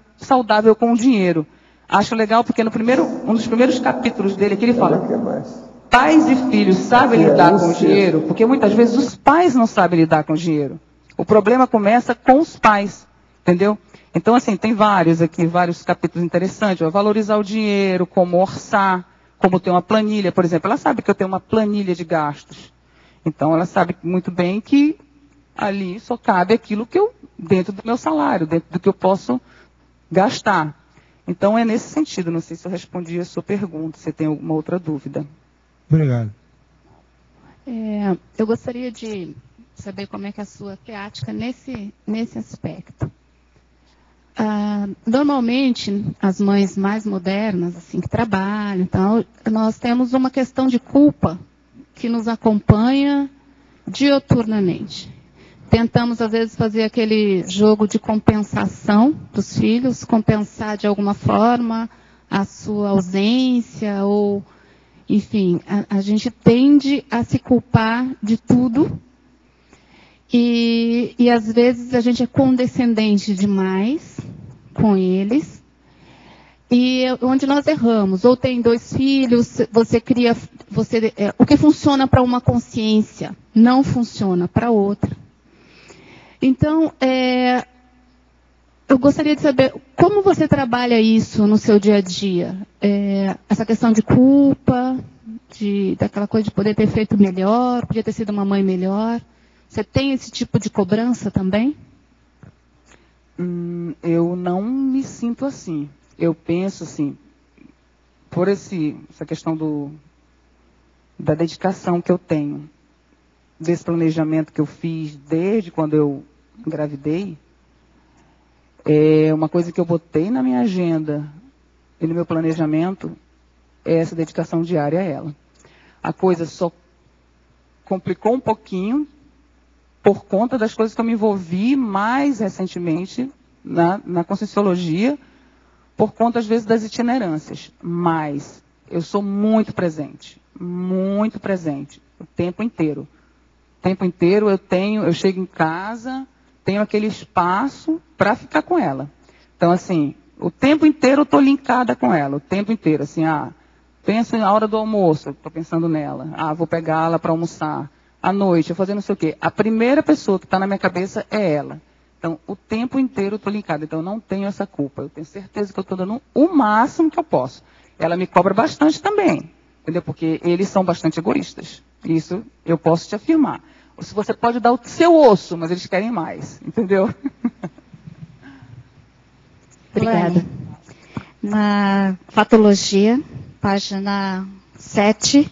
com o dinheiro. Acho legal porque um dos primeiros capítulos dele aqui ele fala: pais e filhos sabem lidar com o dinheiro, porque muitas vezes os pais não sabem lidar com o dinheiro. O problema começa com os pais, entendeu? Então, assim, tem vários capítulos interessantes. Valorizar o dinheiro, como orçar, como ter uma planilha, por exemplo. Ela sabe que eu tenho uma planilha de gastos. Então, ela sabe muito bem que ali só cabe aquilo que dentro do meu salário, dentro do que eu posso gastar. Então, é nesse sentido. Não sei se eu respondi a sua pergunta, se tem alguma outra dúvida. Obrigado. Eu gostaria de saber como é que é a sua teática nesse aspecto. Normalmente, as mães mais modernas, assim, que trabalham, então, nós temos uma questão de culpa que nos acompanha dioturnamente. Tentamos, às vezes, fazer aquele jogo de compensação dos filhos, compensar de alguma forma a sua ausência, ou, enfim, a gente tende a se culpar de tudo. E às vezes a gente é condescendente demais com eles. E onde nós erramos, ou tem 2 filhos, o que funciona para uma consciência não funciona para outra. Então, eu gostaria de saber como você trabalha isso no seu dia a dia. Essa questão de culpa, daquela coisa de poder ter feito melhor, podia ter sido uma mãe melhor. Você tem esse tipo de cobrança também? Eu não me sinto assim. Eu penso assim, por essa questão da dedicação que eu tenho, desse planejamento que eu fiz desde quando eu engravidei, uma coisa que eu botei na minha agenda e no meu planejamento é essa dedicação diária a ela. A coisa só complicou um pouquinho por conta das coisas que eu me envolvi mais recentemente na Conscienciologia, por conta, às vezes, das itinerâncias. Mas eu sou muito presente, o tempo inteiro. O tempo inteiro eu chego em casa, tenho aquele espaço para ficar com ela. Então, assim, o tempo inteiro eu estou linkada com ela, o tempo inteiro. Assim, penso na hora do almoço, estou pensando nela. Vou pegá-la para almoçar. À noite, eu fazer não sei o quê. A primeira pessoa que está na minha cabeça é ela. Então, o tempo inteiro eu estou linkada. Então, eu não tenho essa culpa. Eu tenho certeza que eu estou dando o máximo que eu posso. Ela me cobra bastante também. Entendeu? Porque eles são bastante egoístas. Isso eu posso te afirmar. Se você pode dar o seu osso, mas eles querem mais. Entendeu? Obrigada. Na Fatologia, página 7,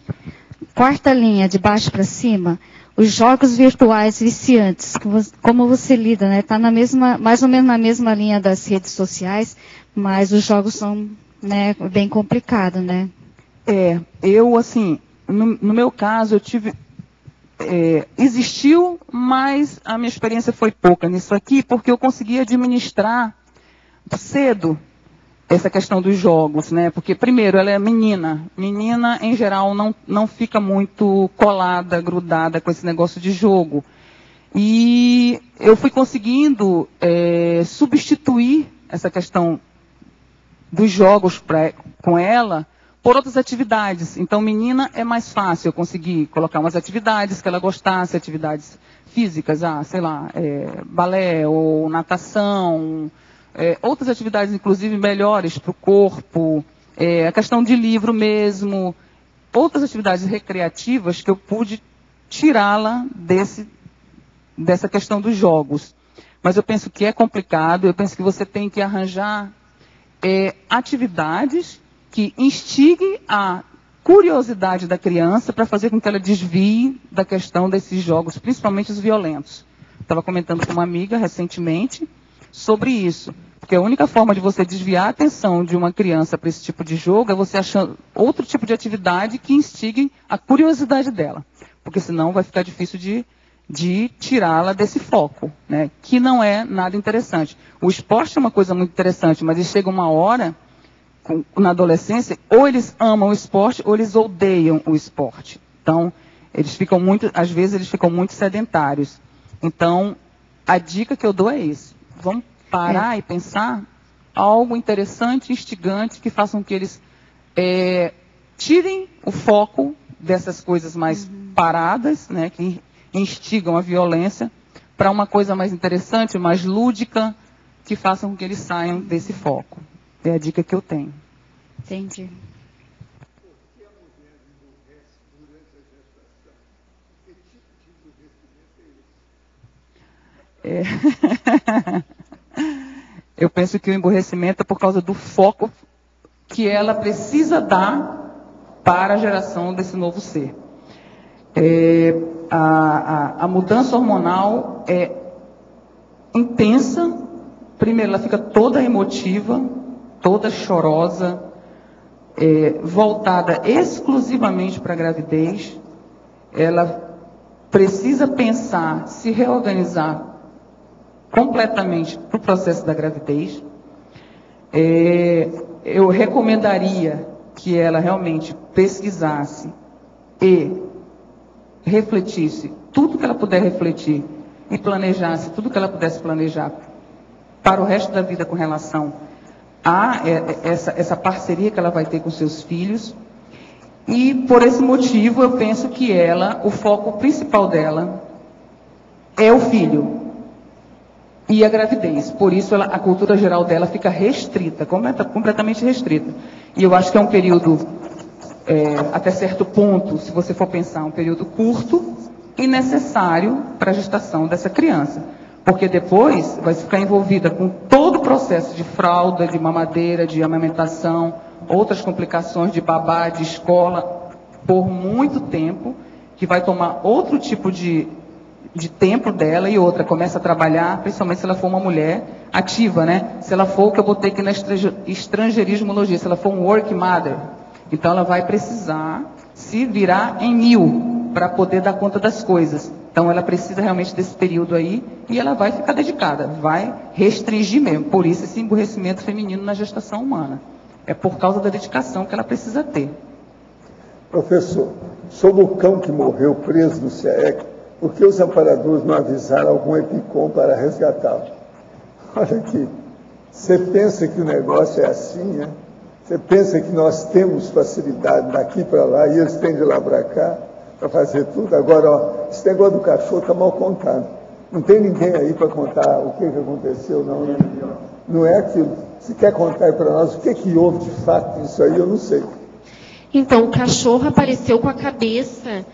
4ª linha, de baixo para cima, os jogos virtuais viciantes, como você lida, né? Está mais ou menos na mesma linha das redes sociais, mas os jogos são, né, bem complicados, né? Eu, assim, no meu caso, eu tive... existiu, mas a minha experiência foi pouca nisso aqui, porque eu consegui administrar cedo essa questão dos jogos, né? Porque, primeiro, ela é menina. Menina, em geral, não fica muito colada, grudada com esse negócio de jogo. E eu fui conseguindo substituir essa questão dos jogos com ela por outras atividades. Então, menina é mais fácil eu conseguir colocar umas atividades que ela gostasse, atividades físicas, sei lá, balé ou natação, outras atividades, inclusive, melhores para o corpo, a questão de livro mesmo, outras atividades recreativas que eu pude tirá-la dessa questão dos jogos. Mas eu penso que é complicado, eu penso que você tem que arranjar atividades que instiguem a curiosidade da criança para fazer com que ela desvie da questão desses jogos, principalmente os violentos. Estava comentando com uma amiga recentemente sobre isso. Porque a única forma de você desviar a atenção de uma criança para esse tipo de jogo é você achando outro tipo de atividade que instigue a curiosidade dela. Porque senão vai ficar difícil de tirá-la desse foco, né? Que não é nada interessante. O esporte é uma coisa muito interessante, mas chega uma hora, na adolescência, ou eles amam o esporte ou eles odeiam o esporte. Então, às vezes eles ficam muito sedentários. Então, a dica que eu dou é isso. Vamos parar e pensar algo interessante, instigante, que façam que eles tirem o foco dessas coisas mais paradas, né, que instigam a violência, para uma coisa mais interessante, mais lúdica, que façam com que eles saiam desse foco. É a dica que eu tenho. Entendi. Eu penso que o emburrecimento é por causa do foco que ela precisa dar para a geração desse novo ser. A mudança hormonal é intensa. Primeiro, ela fica toda emotiva, toda chorosa, voltada exclusivamente para a gravidez. Ela precisa pensar, se reorganizar completamente para o processo da gravidez. Eu recomendaria que ela realmente pesquisasse e refletisse tudo que ela puder refletir e planejasse tudo que ela pudesse planejar para o resto da vida com relação há essa parceria que ela vai ter com seus filhos. E por esse motivo eu penso que o foco principal dela é o filho e a gravidez. Por isso a cultura geral dela fica restrita, completamente restrita. E eu acho que é um período, até certo ponto, se você for pensar, um período curto e necessário para a gestação dessa criança. Porque depois vai ficar envolvida com todo o processo de fralda, de mamadeira, de amamentação, outras complicações de babá, de escola, por muito tempo, que vai tomar outro tipo de tempo dela, e outra, começa a trabalhar, principalmente se ela for uma mulher ativa, né? Se ela for o que eu botei aqui na estrangeirismologia, se ela for um work mother, então ela vai precisar se virar em 1000 para poder dar conta das coisas. Então ela precisa realmente desse período aí, e ela vai ficar dedicada, vai restringir mesmo. Por isso esse emburrecimento feminino na gestação humana. É por causa da dedicação que ela precisa ter. Professor, sobre o cão que morreu preso no CIEC, por que os amparadores não avisaram algum EPICOM para resgatá-lo? Olha aqui, você pensa que o negócio é assim, né? Você pensa que nós temos facilidade daqui para lá e eles têm de lá para cá para fazer tudo? Agora, ó, esse negócio do cachorro está mal contado. Não tem ninguém aí para contar o que aconteceu, não, né? Não é aquilo. Se quer contar para nós o que houve de fato nisso aí, eu não sei. Então, o cachorro apareceu com a cabeça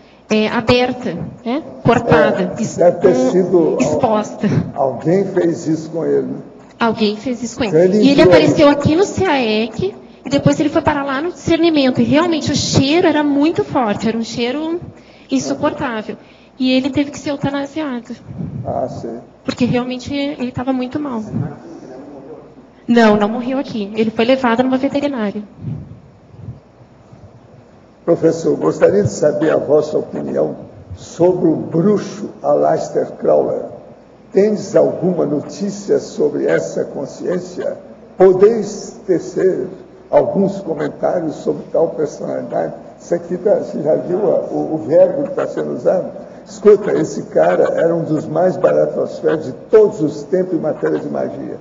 aberta, né? Cortada, deve ter sido exposta. Alguém fez isso com ele, né? Alguém fez isso com ele. E ele apareceu aqui no CAEC, e depois ele foi parar lá no discernimento. E realmente o cheiro era muito forte, era um cheiro insuportável. E ele teve que ser eutanasiado. Ah, sim. Porque realmente ele estava muito mal. Não morreu aqui. Ele foi levado numa veterinária. Professor, gostaria de saber a vossa opinião sobre o bruxo Aleister Crowley. Tendes alguma notícia sobre essa consciência? Podeis tecer alguns comentários sobre tal personalidade? Isso aqui, você já viu o verbo que está sendo usado? Escuta, esse cara era um dos mais baratosféricos de todos os tempos em matéria de magia.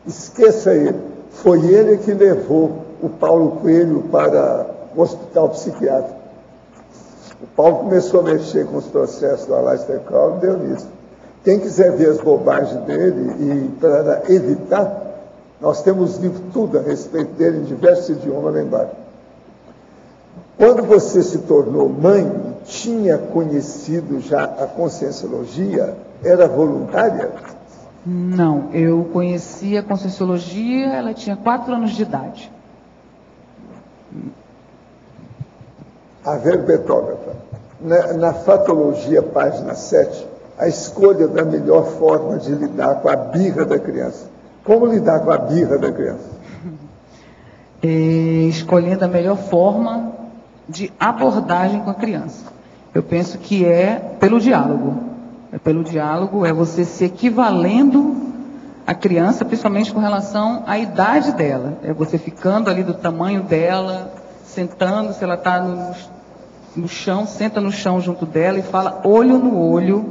Esqueça ele. Foi ele que levou o Paulo Coelho para o hospital psiquiátrico. O Paulo começou a mexer com os processos do Aleister Crowley e deu nisso. Quem quiser ver as bobagens dele e para evitar, nós temos livro tudo a respeito dele em diversos idiomas lá embaixo. Quando você se tornou mãe, tinha conhecido já a Conscienciologia? Era voluntária? Não, eu conheci a Conscienciologia, ela tinha 4 anos de idade. A verbetógrafa. Na Fatologia, página 7, a escolha da melhor forma de lidar com a birra da criança. Como lidar com a birra da criança? Escolhendo a melhor forma de abordagem com a criança. Eu penso que é pelo diálogo. É pelo diálogo, é você se equivalendo à criança, principalmente com relação à idade dela. É você ficando ali do tamanho dela, sentando, se ela está no chão, senta no chão junto dela e fala olho no olho,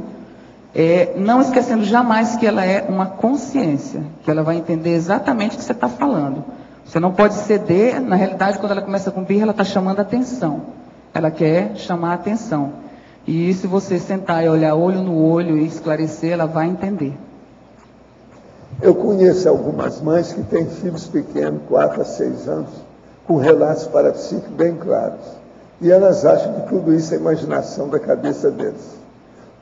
não esquecendo jamais que ela é uma consciência, que ela vai entender exatamente o que você está falando. Você não pode ceder, na realidade, quando ela começa com birra, ela está chamando a atenção. Ela quer chamar a atenção. E se você sentar e olhar olho no olho e esclarecer, ela vai entender. Eu conheço algumas mães que têm filhos pequenos, 4 a 6 anos, com relatos parapsíquicos bem claros. E elas acham que tudo isso é imaginação da cabeça deles.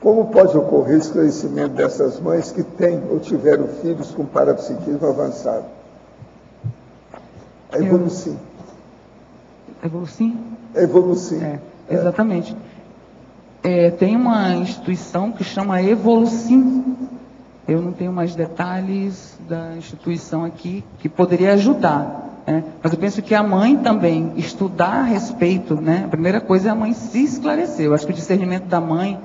Como pode ocorrer o esclarecimento dessas mães que têm ou tiveram filhos com parapsiquismo avançado? É evolução. Evolução? É evolução. Exatamente. Tem uma instituição que chama Evolucim. Eu não tenho mais detalhes da instituição aqui, que poderia ajudar. Mas eu penso que a mãe também estudar a respeito, né? A primeira coisa é a mãe se esclarecer. Eu acho que o discernimento da mãe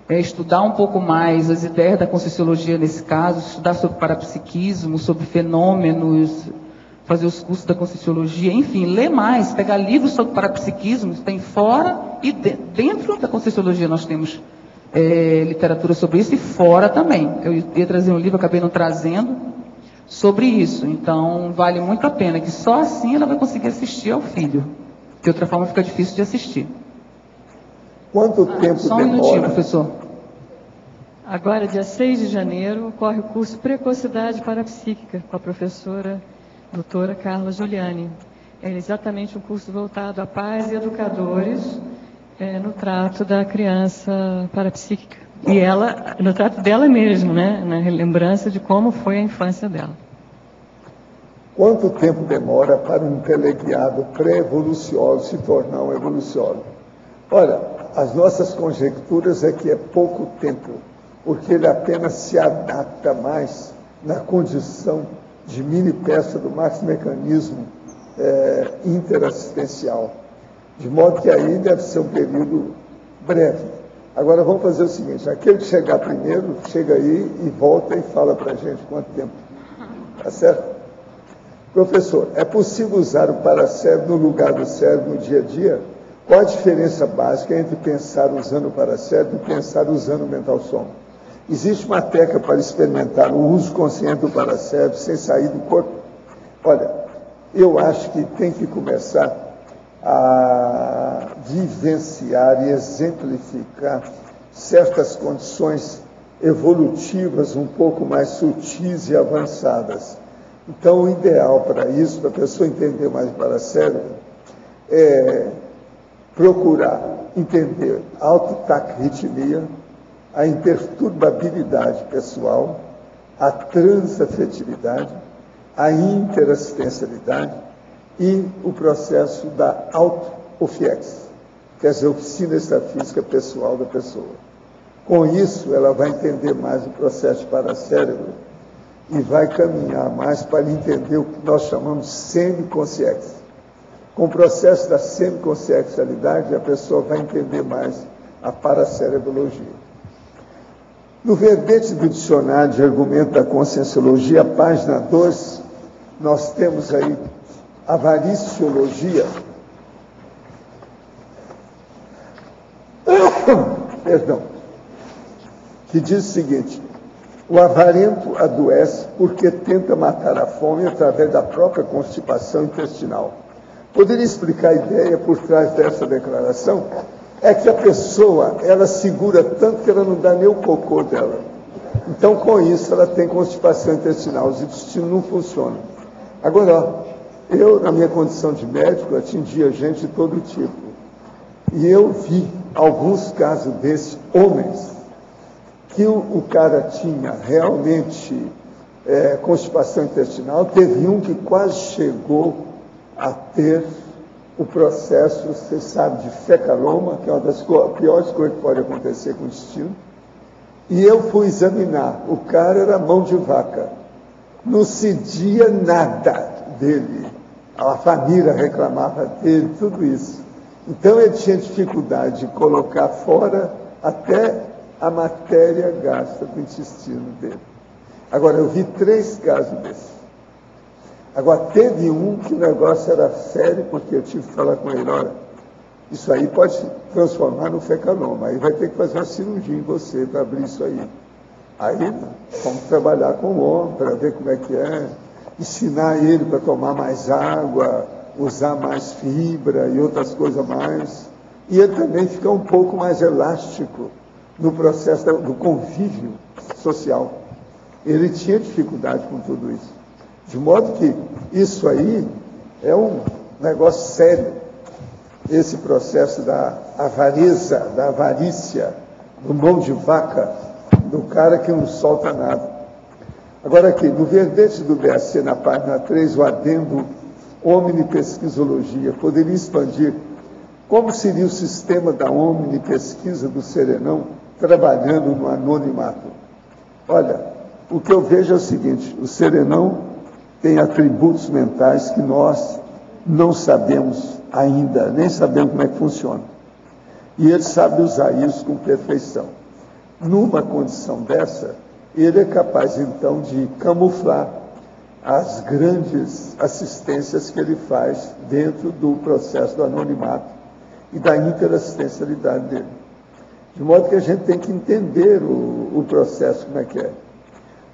é estudar um pouco mais as ideias da Conscienciologia nesse caso, estudar sobre parapsiquismo, sobre fenômenos, fazer os cursos da Conscienciologia, enfim, ler mais, pegar livros sobre parapsiquismo, tem fora e dentro da Conscienciologia nós temos literatura sobre isso e fora também. Eu ia trazer um livro, acabei não trazendo, sobre isso. Então, vale muito a pena, que só assim ela vai conseguir assistir ao filho. De outra forma, fica difícil de assistir. Quanto tempo só um demora? minutinho, professor. Agora, dia 6 de janeiro, ocorre o curso Precocidade Parapsíquica com a professora doutora Carla Giuliani. É exatamente um curso voltado a pais e educadores no trato da criança parapsíquica. E ela, no trato dela mesma, né? Na lembrança de como foi a infância dela. Quanto tempo demora para um teleguiado pré-evoluciólogo se tornar um evoluciólogo? Olha, as nossas conjecturas é que é pouco tempo, porque ele apenas se adapta mais na condição de mini peça do maxi-mecanismo interassistencial. De modo que aí deve ser um período breve. Agora vamos fazer o seguinte, aquele que chegar primeiro, chega aí e volta e fala para a gente quanto tempo. Tá certo? Professor, é possível usar o paracérebro no lugar do cérebro no dia a dia? Qual a diferença básica entre pensar usando o paracérebro e pensar usando o mental som? Existe uma técnica para experimentar o uso consciente do paracérebro sem sair do corpo? Olha, eu acho que tem que começar a vivenciar e exemplificar certas condições evolutivas um pouco mais sutis e avançadas. Então, o ideal para isso, para a pessoa entender mais o paracérebro, é procurar entender a autotaquirritmia, a imperturbabilidade pessoal, a transafetividade, a interassistencialidade e o processo da auto-OFIEX, quer dizer, oficina extrafísica pessoal da pessoa. Com isso, ela vai entender mais o processo de paracérebro e vai caminhar mais para entender o que nós chamamos de semiconsciência. Com o processo da semiconsciencialidade, a pessoa vai entender mais a paracérebrologia. No verbete do dicionário de argumento da conscienciologia, página 2, nós temos aí avariciologia. Perdão. Que diz o seguinte: o avarento adoece porque tenta matar a fome através da própria constipação intestinal. Poderia explicar a ideia por trás dessa declaração? É que a pessoa, ela segura tanto que ela não dá nem o cocô dela. Então, com isso, ela tem constipação intestinal, os intestinos não funcionam. Agora, eu, na minha condição de médico, atendia gente de todo tipo. E eu vi alguns casos desses homens que o cara tinha realmente constipação intestinal. Teve um que quase chegou a ter o processo, você sabe, de fecaloma, que é uma das piores coisas que pode acontecer com o intestino. E eu fui examinar. O cara era mão de vaca. Não cedia nada dele. A família reclamava dele, tudo isso. Então ele tinha dificuldade de colocar fora até a matéria gasta do intestino dele. Agora, eu vi 3 casos desses. Agora, teve um que o negócio era sério, porque eu tive que falar com ele: olha, isso aí pode se transformar no fecaloma, aí vai ter que fazer uma cirurgia em você para abrir isso aí. Aí, vamos trabalhar com o homem para ver como é que é, ensinar ele para tomar mais água, usar mais fibra e outras coisas mais, e ele também ficar um pouco mais elástico no processo do convívio social. Ele tinha dificuldade com tudo isso. De modo que isso aí é um negócio sério, esse processo da avareza, da avarícia, do mão de vaca, do cara que não solta nada. Agora aqui, no verbete do BAC, na página 3, o adendo omnipesquisologia, poderia expandir como seria o sistema da omnipesquisa do Serenão trabalhando no anonimato. Olha, o que eu vejo é o seguinte: o Serenão tem atributos mentais que nós não sabemos ainda, nem sabemos como é que funciona. E ele sabe usar isso com perfeição. Numa condição dessa, ele é capaz, então, de camuflar as grandes assistências que ele faz dentro do processo do anonimato e da interassistencialidade dele. De modo que a gente tem que entender o processo, como é que é.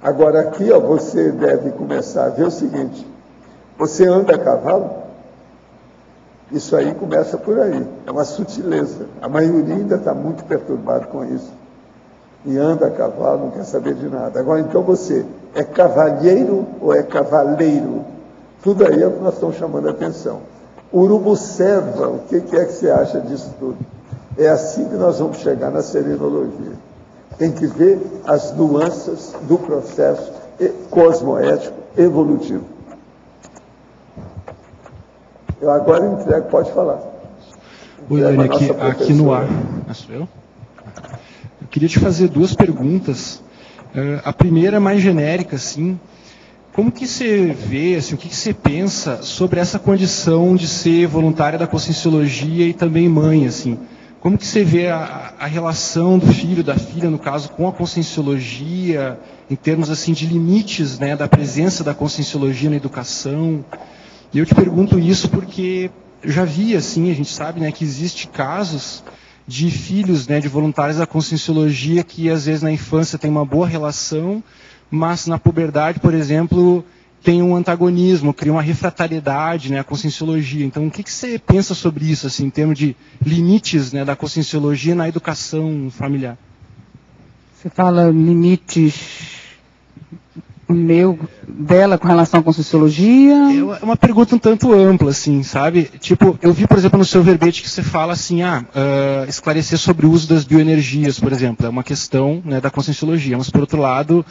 Agora aqui, ó, você deve começar a ver o seguinte: você anda a cavalo? Isso aí começa por aí, é uma sutileza. A maioria ainda está muito perturbado com isso. E anda a cavalo, não quer saber de nada. Agora, então, você é cavalheiro ou é cavaleiro? Tudo aí é o que nós estamos chamando a atenção. Urubuceva, o que é que você acha disso tudo? É assim que nós vamos chegar na serenologia. Tem que ver as nuances do processo cosmoético evolutivo. Eu agora entrego, pode falar. Oi, Dani, aqui no ar. Eu queria te fazer duas perguntas. A primeira é mais genérica, assim. Como que você vê, assim, o que você pensa sobre essa condição de ser voluntária da Conscienciologia e também mãe, assim? Como que você vê a relação do filho, da filha, no caso, com a Conscienciologia, em termos, assim, de limites, né, da presença da Conscienciologia na educação? E eu te pergunto isso porque eu já vi, assim, a gente sabe, né, que existe casos de filhos, né, de voluntários da Conscienciologia que, às vezes, na infância tem uma boa relação, mas na puberdade, por exemplo, tem um antagonismo, cria uma refratariedade, né, à Conscienciologia. Então, o que você pensa sobre isso, assim, em termos de limites, né, da Conscienciologia na educação familiar? Você fala limites dela com relação à Conscienciologia? É uma pergunta um tanto ampla, assim, sabe? Tipo, eu vi, por exemplo, no seu verbete que você fala assim, esclarecer sobre o uso das bioenergias, por exemplo, é uma questão, né, da Conscienciologia, mas, por outro lado,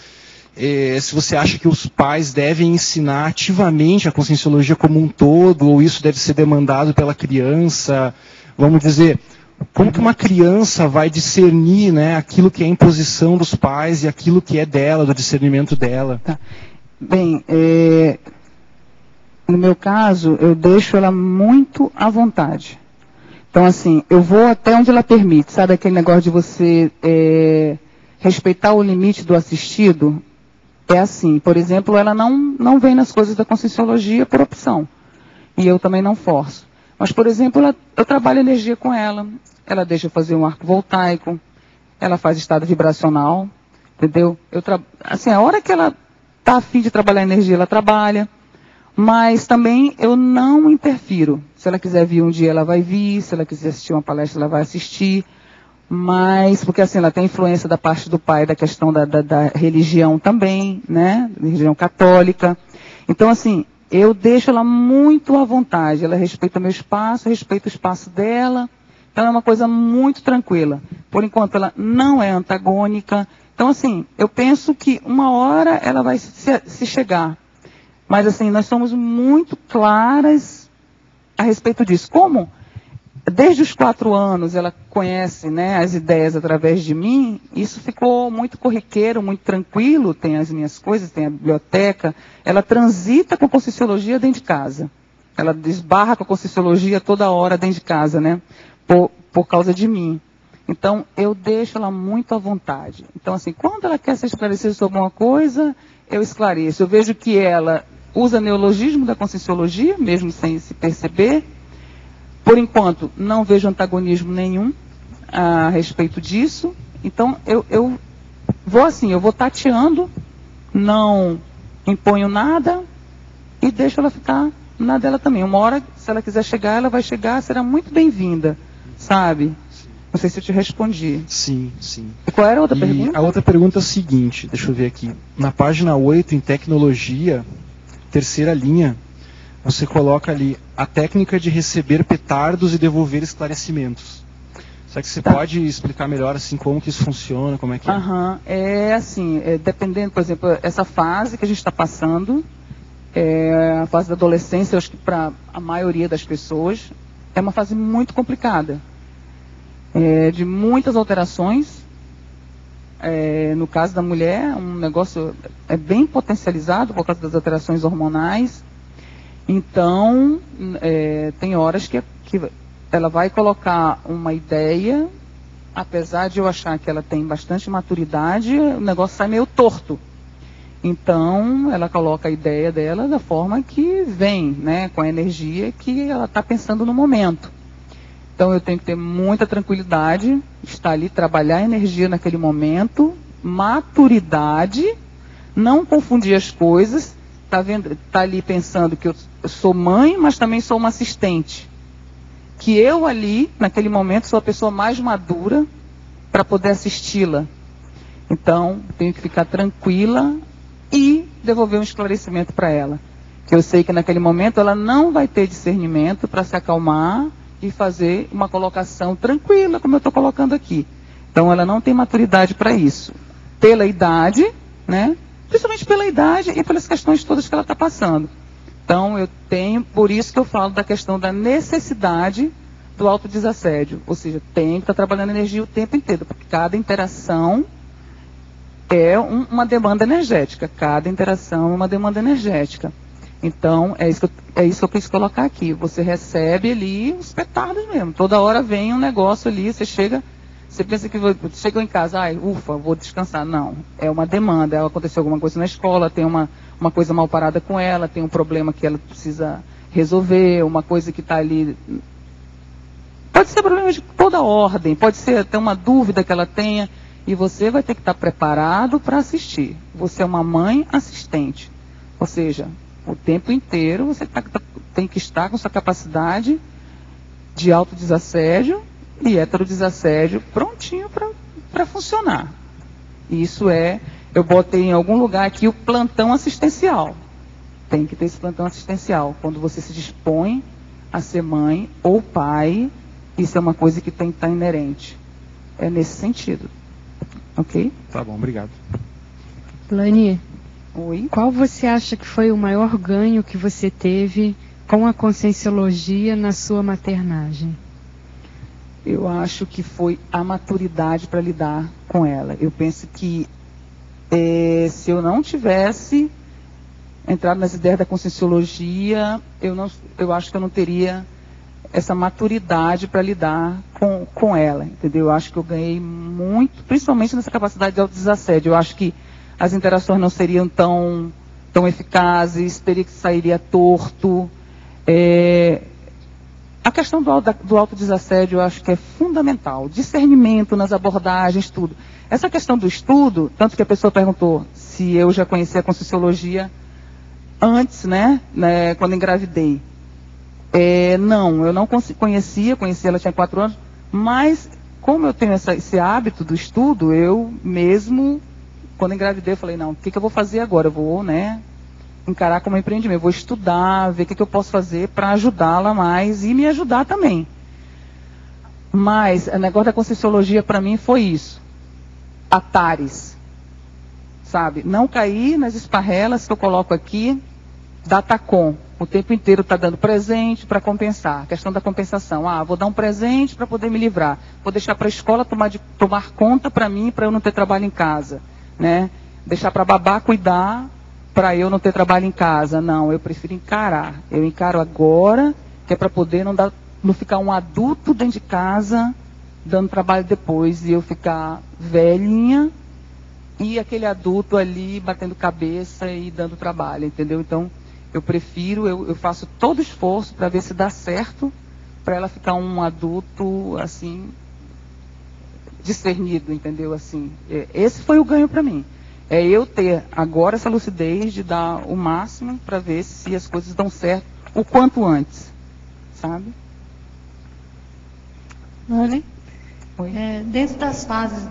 se você acha que os pais devem ensinar ativamente a Conscienciologia como um todo, ou isso deve ser demandado pela criança, vamos dizer, como que uma criança vai discernir, né, aquilo que é imposição dos pais e aquilo que é dela, do discernimento dela? Tá. Bem, no meu caso, eu deixo ela muito à vontade. Então, assim, eu vou até onde ela permite, sabe aquele negócio de você respeitar o limite do assistido? É assim, por exemplo, ela não vem nas coisas da Conscienciologia por opção. E eu também não forço. Mas, por exemplo, eu trabalho energia com ela. Ela deixa eu fazer um arco voltaico. Ela faz estado vibracional. Entendeu? Assim, a hora que ela está a fim de trabalhar energia, ela trabalha. Mas também eu não interfiro. Se ela quiser vir um dia, ela vai vir. Se ela quiser assistir uma palestra, ela vai assistir. Mas, porque assim, ela tem influência da parte do pai, da questão da religião também, né? Religião católica. Então, assim, eu deixo ela muito à vontade. Ela respeita meu espaço, respeita o espaço dela. Então, é uma coisa muito tranquila. Por enquanto, ela não é antagônica. Então, assim, eu penso que uma hora ela vai se chegar. Mas, assim, nós somos muito claras a respeito disso. Como? Desde os 4 anos ela conhece, né, as ideias através de mim, isso ficou muito corriqueiro, muito tranquilo, tem as minhas coisas, tem a biblioteca, ela transita com a Conscienciologia dentro de casa. Ela desbarra com a Conscienciologia toda hora dentro de casa, né, por causa de mim. Então, eu deixo ela muito à vontade. Então, assim, quando ela quer se esclarecer sobre alguma coisa, eu esclareço. Eu vejo que ela usa neologismo da Conscienciologia, mesmo sem se perceber. Por enquanto, não vejo antagonismo nenhum a respeito disso. Então, eu vou tateando, não imponho nada e deixo ela ficar na dela também. Uma hora, se ela quiser chegar, ela vai chegar, será muito bem-vinda, sabe? Não sei se eu te respondi. Sim, sim. E qual era a outra pergunta? A outra pergunta é a seguinte, deixa eu ver aqui. Na página 8, em tecnologia, terceira linha, você coloca ali a técnica de receber petardos e devolver esclarecimentos. Será que você pode explicar melhor assim como que isso funciona, como é que é? É assim, dependendo, por exemplo, essa fase que a gente está passando, a fase da adolescência, eu acho que para a maioria das pessoas, é uma fase muito complicada. De muitas alterações. No caso da mulher, um negócio bem potencializado por causa das alterações hormonais. Então, tem horas que ela vai colocar uma ideia, apesar de eu achar que ela tem bastante maturidade, o negócio sai meio torto. Então, ela coloca a ideia dela da forma que vem, né, com a energia que ela está pensando no momento. Então, eu tenho que ter muita tranquilidade, estar ali, trabalhar a energia naquele momento, maturidade, Não confundir as coisas, tá ali pensando que eu sou mãe, mas também sou uma assistente. Que eu ali, naquele momento, sou a pessoa mais madura para poder assisti-la. Então, tenho que ficar tranquila e devolver um esclarecimento para ela. Que eu sei que naquele momento ela não vai ter discernimento para se acalmar e fazer uma colocação tranquila, como eu estou colocando aqui. Então, ela não tem maturidade para isso. Pela idade, né? Principalmente pela idade e pelas questões todas que ela está passando. Então, eu tenho, por isso que eu falo da questão da necessidade do autodesassédio. Ou seja, tem que estar trabalhando energia o tempo inteiro, porque cada interação é uma demanda energética. Cada interação é uma demanda energética. Então, é isso que eu quis colocar aqui. Você recebe ali os petardos mesmo. Toda hora vem um negócio ali, você pensa que chegou em casa, ufa, vou descansar. Não, é uma demanda. Aconteceu alguma coisa na escola, tem uma coisa mal parada com ela, tem um problema que ela precisa resolver, uma coisa que está ali. Pode ser problema de toda ordem, pode ser até uma dúvida que ela tenha, e você vai ter que estar preparado para assistir. Você é uma mãe assistente. Ou seja, o tempo inteiro você tem que estar com sua capacidade de autodesassédio e heterodesassédio prontinho para funcionar. Isso eu botei em algum lugar aqui o plantão assistencial. Tem que ter esse plantão assistencial. Quando você se dispõe a ser mãe ou pai, isso é uma coisa que tem que estar inerente. É nesse sentido. Ok? Tá bom, obrigado. Lani, oi? Qual você acha que foi o maior ganho que você teve com a conscienciologia na sua maternagem? Eu acho que foi a maturidade para lidar com ela. Eu penso que se eu não tivesse entrado nas ideias da conscienciologia, eu acho que eu não teria essa maturidade para lidar com ela, entendeu? Eu acho que eu ganhei muito, principalmente nessa capacidade de autodesassédio. Eu acho que as interações não seriam tão eficazes, sairia torto. A questão do autodesassédio eu acho que é fundamental. Discernimento nas abordagens, tudo. Essa questão do estudo, tanto que a pessoa perguntou se eu já conhecia a conscienciologia antes, né, quando engravidei. Não, eu não conhecia ela tinha 4 anos, mas como eu tenho esse hábito do estudo, eu mesmo, quando engravidei, eu falei, não, o que eu vou fazer agora? Eu vou, encarar como empreendimento, eu vou estudar, ver o que eu posso fazer para ajudá-la mais e me ajudar também. Mas o negócio da conscienciologia para mim foi isso. Atares. Sabe? Não cair nas esparrelas que eu coloco aqui da TACOM. O tempo inteiro está dando presente para compensar. A questão da compensação. Vou dar um presente para poder me livrar. Vou deixar para a escola tomar conta para mim, para eu não ter trabalho em casa. Né? Deixar para babá cuidar para eu não ter trabalho em casa. Não, eu prefiro encarar. Eu encaro agora, que é para poder não ficar um adulto dentro de casa dando trabalho depois e eu ficar velhinha e aquele adulto ali batendo cabeça e dando trabalho, entendeu? Então, eu prefiro, eu faço todo esforço para ver se dá certo para ela ficar um adulto, assim, discernido, entendeu? Assim, esse foi o ganho para mim. É eu ter agora essa lucidez de dar o máximo para ver se as coisas dão certo o quanto antes, sabe? Lani? Dentro das fases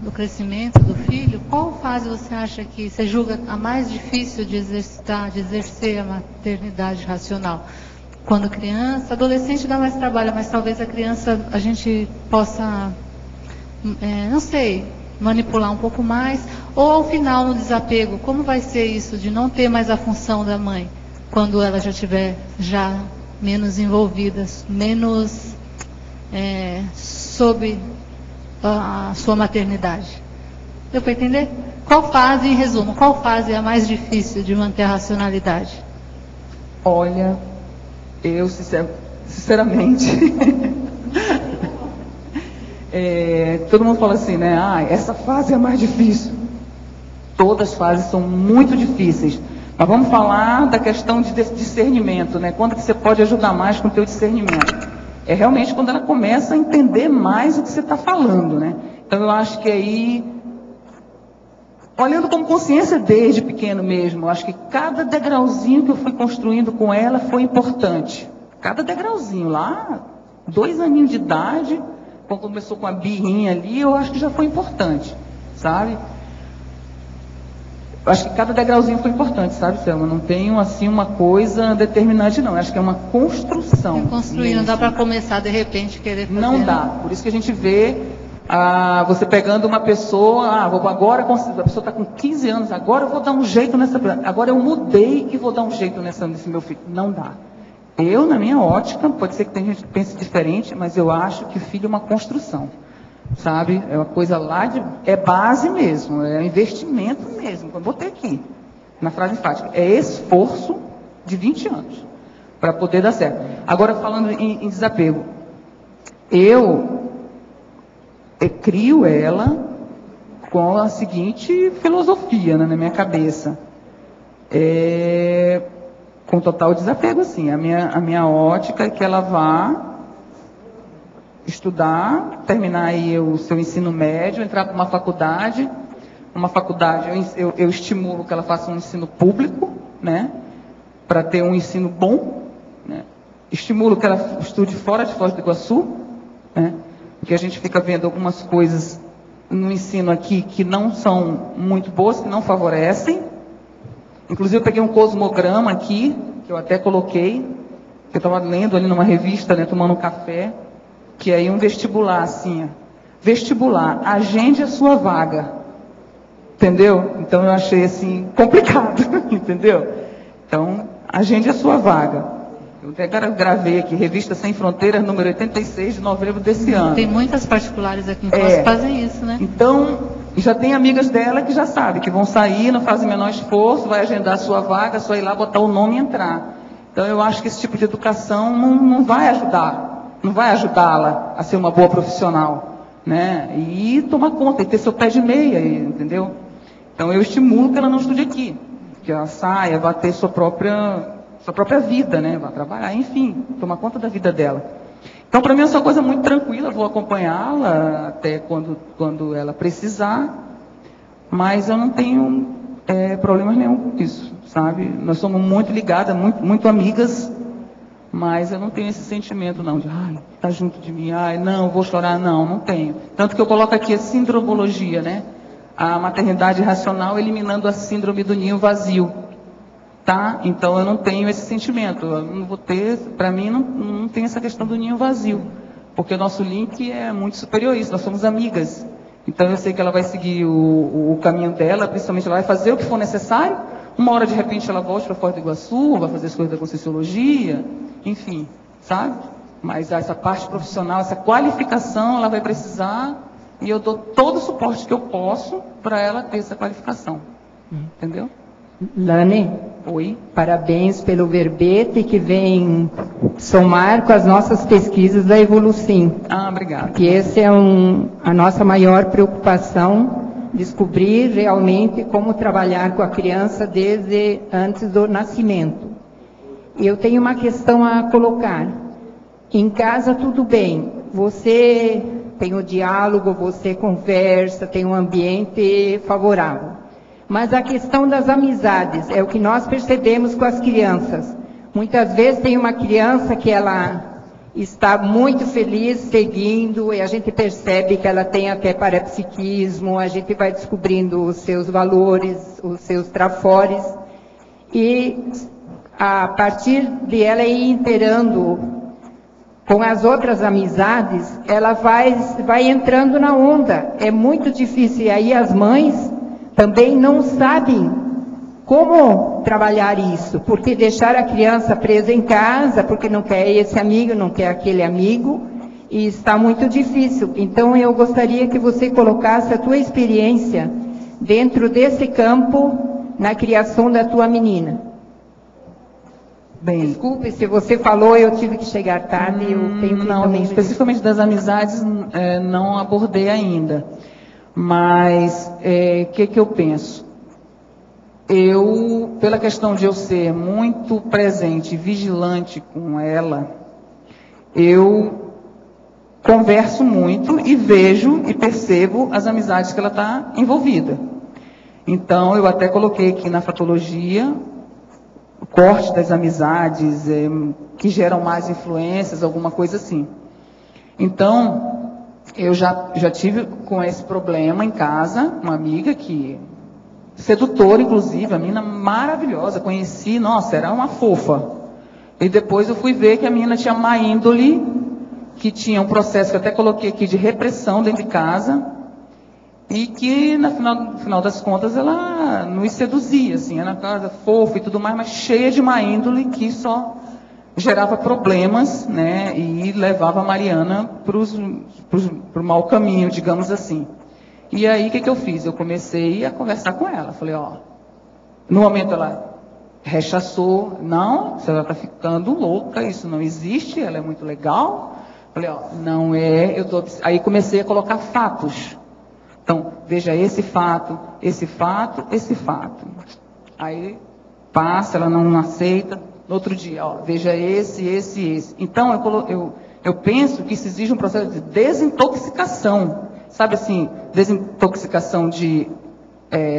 do crescimento do filho, qual fase você acha que você julga a mais difícil de exercer a maternidade racional? Quando criança, adolescente dá mais trabalho, mas talvez a criança a gente possa, não sei, manipular um pouco mais, ou ao final no desapego, como vai ser isso de não ter mais a função da mãe, quando ela já estiver menos envolvida, menos sob a sua maternidade? Deu para entender? Qual fase, em resumo, qual fase é a mais difícil de manter a racionalidade? Olha, eu sinceramente todo mundo fala assim, né? Essa fase é a mais difícil. Todas as fases são muito difíceis. Mas vamos falar da questão de discernimento, né? Quando que você pode ajudar mais com o teu discernimento? É realmente quando ela começa a entender mais o que você está falando, né? Então eu acho que aí olhando como consciência desde pequeno mesmo. Eu acho que cada degrauzinho que eu fui construindo com ela foi importante. Cada degrauzinho lá, 2 aninhos de idade, quando começou com a birrinha ali, eu acho que já foi importante, sabe? Eu acho que cada degrauzinho foi importante, sabe, Selma? Não tenho, assim, uma coisa determinante, não. Eu acho que é uma construção. Construir, não dá para começar, de repente, querer fazer. Não dá. Por isso que a gente vê você pegando uma pessoa, agora a pessoa está com 15 anos, agora eu vou dar um jeito nessa... Agora eu mudei e vou dar um jeito nesse meu filho. Não dá. Eu, na minha ótica, pode ser que tem gente que pense diferente, mas eu acho que filho é uma construção. Sabe? É uma coisa lá é base mesmo, é investimento mesmo. Eu botei aqui, na frase enfática. É esforço de 20 anos para poder dar certo. Agora, falando em desapego, eu crio ela com a seguinte filosofia, né, na minha cabeça. Com total desapego, assim. A minha ótica é que ela vá estudar, terminar aí o seu ensino médio, entrar para uma faculdade. Uma faculdade, eu estimulo que ela faça um ensino público, né, para ter um ensino bom, né. Estimulo que ela estude fora de Foz do Iguaçu, né, porque a gente fica vendo algumas coisas no ensino aqui que não são muito boas, que não favorecem. Inclusive eu peguei um cosmograma aqui, que eu até coloquei, que eu estava lendo ali numa revista, né, tomando um café, que aí um vestibular, assim, vestibular, agende a sua vaga, entendeu? Então eu achei, assim, complicado, entendeu? Então, agende a sua vaga. Eu até gravei aqui, Revista Sem Fronteiras, número 86, de novembro desse ano. Tem muitas particulares aqui em Foz que fazem isso, né? Então, já tem amigas dela que já sabem, que vão sair, não fazem o menor esforço, vai agendar a sua vaga, só ir lá, botar o nome e entrar. Então eu acho que esse tipo de educação não vai ajudar. Não vai ajudá-la a ser uma boa profissional, né? E tomar conta, e ter seu pé de meia, entendeu? Então eu estimulo que ela não estude aqui, que ela saia, vá ter sua própria vida, né? Vá trabalhar, enfim, tomar conta da vida dela. Então para mim é uma coisa muito tranquila, vou acompanhá-la até quando ela precisar, mas eu não tenho problemas nenhum com isso, sabe? Nós somos muito ligadas, muito amigas. Mas eu não tenho esse sentimento, não, de, tá junto de mim, não, vou chorar, não tenho. Tanto que eu coloco aqui a sindromologia, né? A maternidade racional eliminando a síndrome do ninho vazio, tá? Então eu não tenho esse sentimento, eu não vou ter, para mim não tem essa questão do ninho vazio, porque o nosso link é muito superior a isso, nós somos amigas. Então eu sei que ela vai seguir o caminho dela, principalmente ela vai fazer o que for necessário, uma hora de repente ela volte para Foz do Iguaçu, vai fazer as coisas da Conscienciologia, enfim, sabe? Mas essa parte profissional, essa qualificação, ela vai precisar, e eu dou todo o suporte que eu posso para ela ter essa qualificação. Entendeu? Lani, oi. Parabéns pelo verbete que vem somar com as nossas pesquisas da Evolucim. Obrigada. Que esse é a nossa maior preocupação, descobrir realmente como trabalhar com a criança desde antes do nascimento. Eu tenho uma questão a colocar. Em casa tudo bem, você tem o diálogo, você conversa, tem um ambiente favorável. Mas a questão das amizades é o que nós percebemos com as crianças. Muitas vezes tem uma criança que ela está muito feliz seguindo e a gente percebe que ela tem até parapsiquismo, a gente vai descobrindo os seus valores, os seus trafores e a partir de ela ir inteirando com as outras amizades, ela vai entrando na onda. É muito difícil. E aí as mães também não sabem como trabalhar isso, porque deixar a criança presa em casa, porque não quer esse amigo, não quer aquele amigo, e está muito difícil. Então eu gostaria que você colocasse a tua experiência dentro desse campo na criação da tua menina. Bem, desculpe, se você falou, eu tive que chegar tarde, eu tenho que também... Especificamente das amizades, não abordei ainda. Mas, que eu penso? Eu, pela questão de eu ser muito presente e vigilante com ela, eu converso muito e vejo e percebo as amizades que ela está envolvida. Então, eu até coloquei aqui na fatologia o corte das amizades que geram mais influências, alguma coisa assim. Então, eu já tive com esse problema em casa, uma amiga que, sedutora inclusive, a menina maravilhosa, conheci, nossa, era uma fofa. E depois eu fui ver que a menina tinha má índole, que tinha um processo que eu até coloquei aqui de repressão dentro de casa, e que no final das contas ela nos seduzia, assim, era uma casa fofa e tudo mais, mas cheia de má índole, que só gerava problemas, né, e levava a Mariana para o mau caminho, digamos assim. E aí, o que eu fiz? Eu comecei a conversar com ela. Falei, ó, no momento ela rechaçou, não, você está ficando louca, isso não existe, ela é muito legal. Falei, ó, não é, aí comecei a colocar fatos. Então, veja esse fato, esse fato, esse fato. Aí passa, ela não aceita. No outro dia, ó, veja esse. Então, eu penso que isso exige um processo de desintoxicação. Sabe assim, desintoxicação de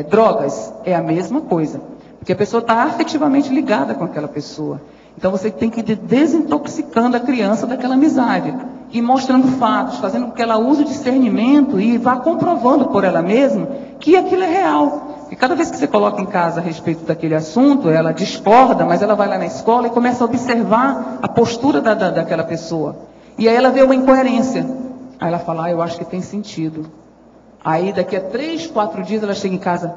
drogas é a mesma coisa. Porque a pessoa está afetivamente ligada com aquela pessoa. Então, você tem que ir desintoxicando a criança daquela amizade. E mostrando fatos, fazendo com que ela use o discernimento e vá comprovando por ela mesma que aquilo é real. E cada vez que você coloca em casa a respeito daquele assunto, ela discorda, mas ela vai lá na escola e começa a observar a postura daquela pessoa. E aí ela vê uma incoerência. Aí ela fala, eu acho que tem sentido. Aí daqui a 3, 4 dias ela chega em casa,